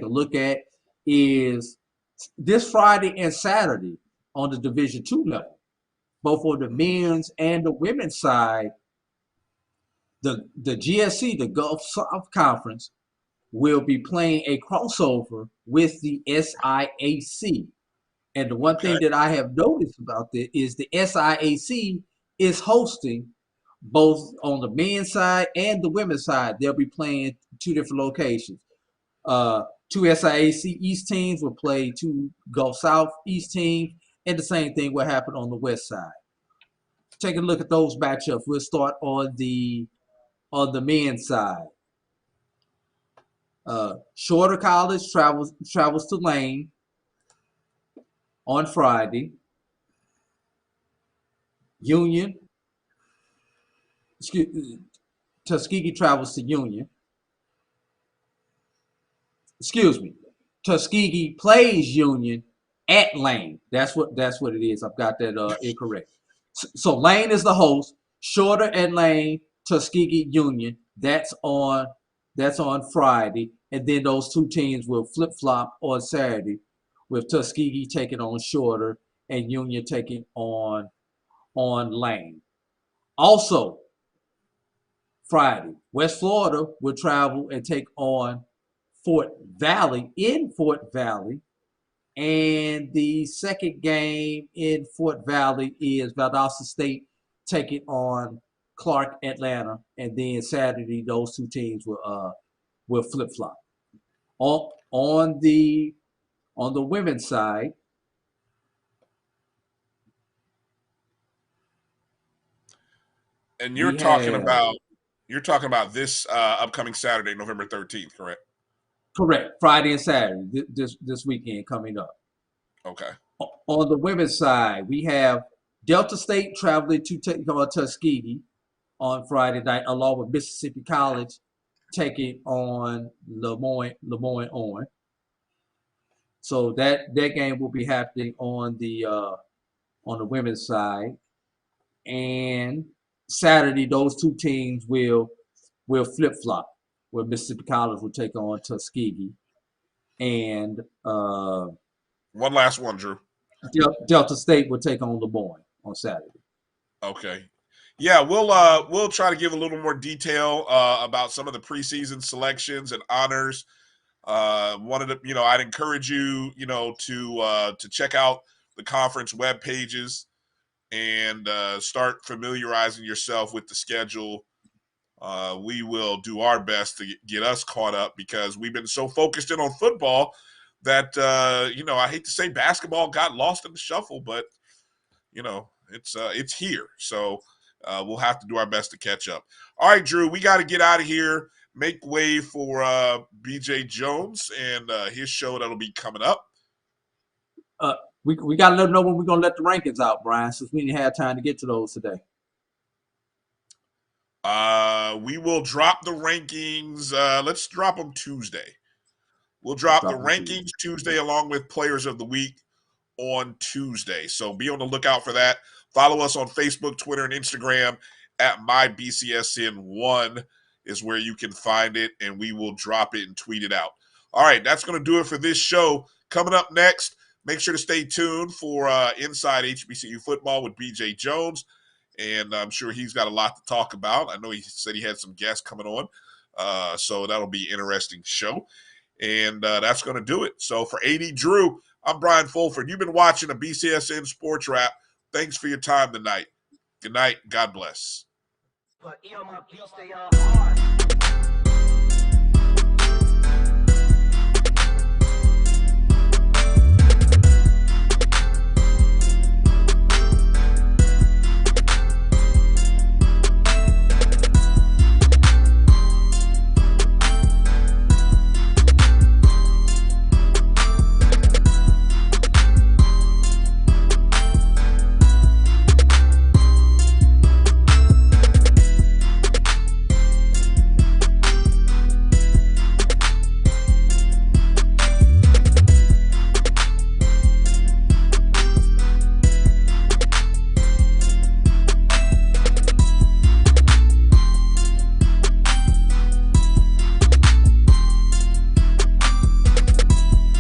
a look at is this Friday and Saturday on the Division II level, both on the men's and the women's side. The GSC, the Gulf South Conference, will be playing a crossover with the SIAC. And the one thing that I have noticed about this is the SIAC is hosting both on the men's side and the women's side. They'll be playing two different locations. Two SIAC East teams will play two Gulf South East teams, and the same thing will happen on the west side. Take a look at those matchups. We'll start on the men's side. Shorter College travels to Lane on Friday. Tuskegee travels to Union. Tuskegee plays Union at Lane. That's what it is. I've got that incorrect. So Lane is the host. Shorter and Lane, Tuskegee Union. That's on Friday, and then those two teams will flip flop on Saturday, with Tuskegee taking on Shorter and Union taking on Lane. Also, Friday, West Florida will travel and take on Fort Valley in Fort Valley. And the second game in Fort Valley is Valdosta State taking on Clark Atlanta. And then Saturday, those two teams will flip-flop. On the women's side, And you're talking about this upcoming Saturday, November 13th, correct? Correct. Friday and Saturday this weekend coming up. Okay. On the women's side, we have Delta State traveling to Tuskegee on Friday night, along with Mississippi College taking on Lemoyne. So that game will be happening on the women's side, and Saturday those two teams will flip flop, where Mississippi College will take on Tuskegee, and one last one, Drew. Delta State will take on Lemoyne on Saturday. Okay. Yeah, we'll try to give a little more detail about some of the preseason selections and honors. I'd encourage you, to check out the conference web pages and start familiarizing yourself with the schedule. We will do our best to get us caught up because we've been so focused in on football that I hate to say basketball got lost in the shuffle, but it's here. So we'll have to do our best to catch up. All right, Drew, we got to get out of here. Make way for BJ Jones and his show that'll be coming up. We got to let them know when we're going to let the rankings out, Brian, since we didn't have time to get to those today. We will drop the rankings. Let's drop them Tuesday. We'll drop the rankings Tuesday along with Players of the Week on Tuesday. So be on the lookout for that. Follow us on Facebook, Twitter, and Instagram at MyBCSN1 is where you can find it, and we will drop it and tweet it out. All right, that's going to do it for this show. Coming up next, make sure to stay tuned for Inside HBCU Football with BJ Jones, and I'm sure he's got a lot to talk about. I know he said he had some guests coming on, so that'll be an interesting show, and that's going to do it. So for A.D. Drew, I'm Brian Fulford. You've been watching a BCSN Sports Wrap. Thanks for your time tonight. Good night. God bless.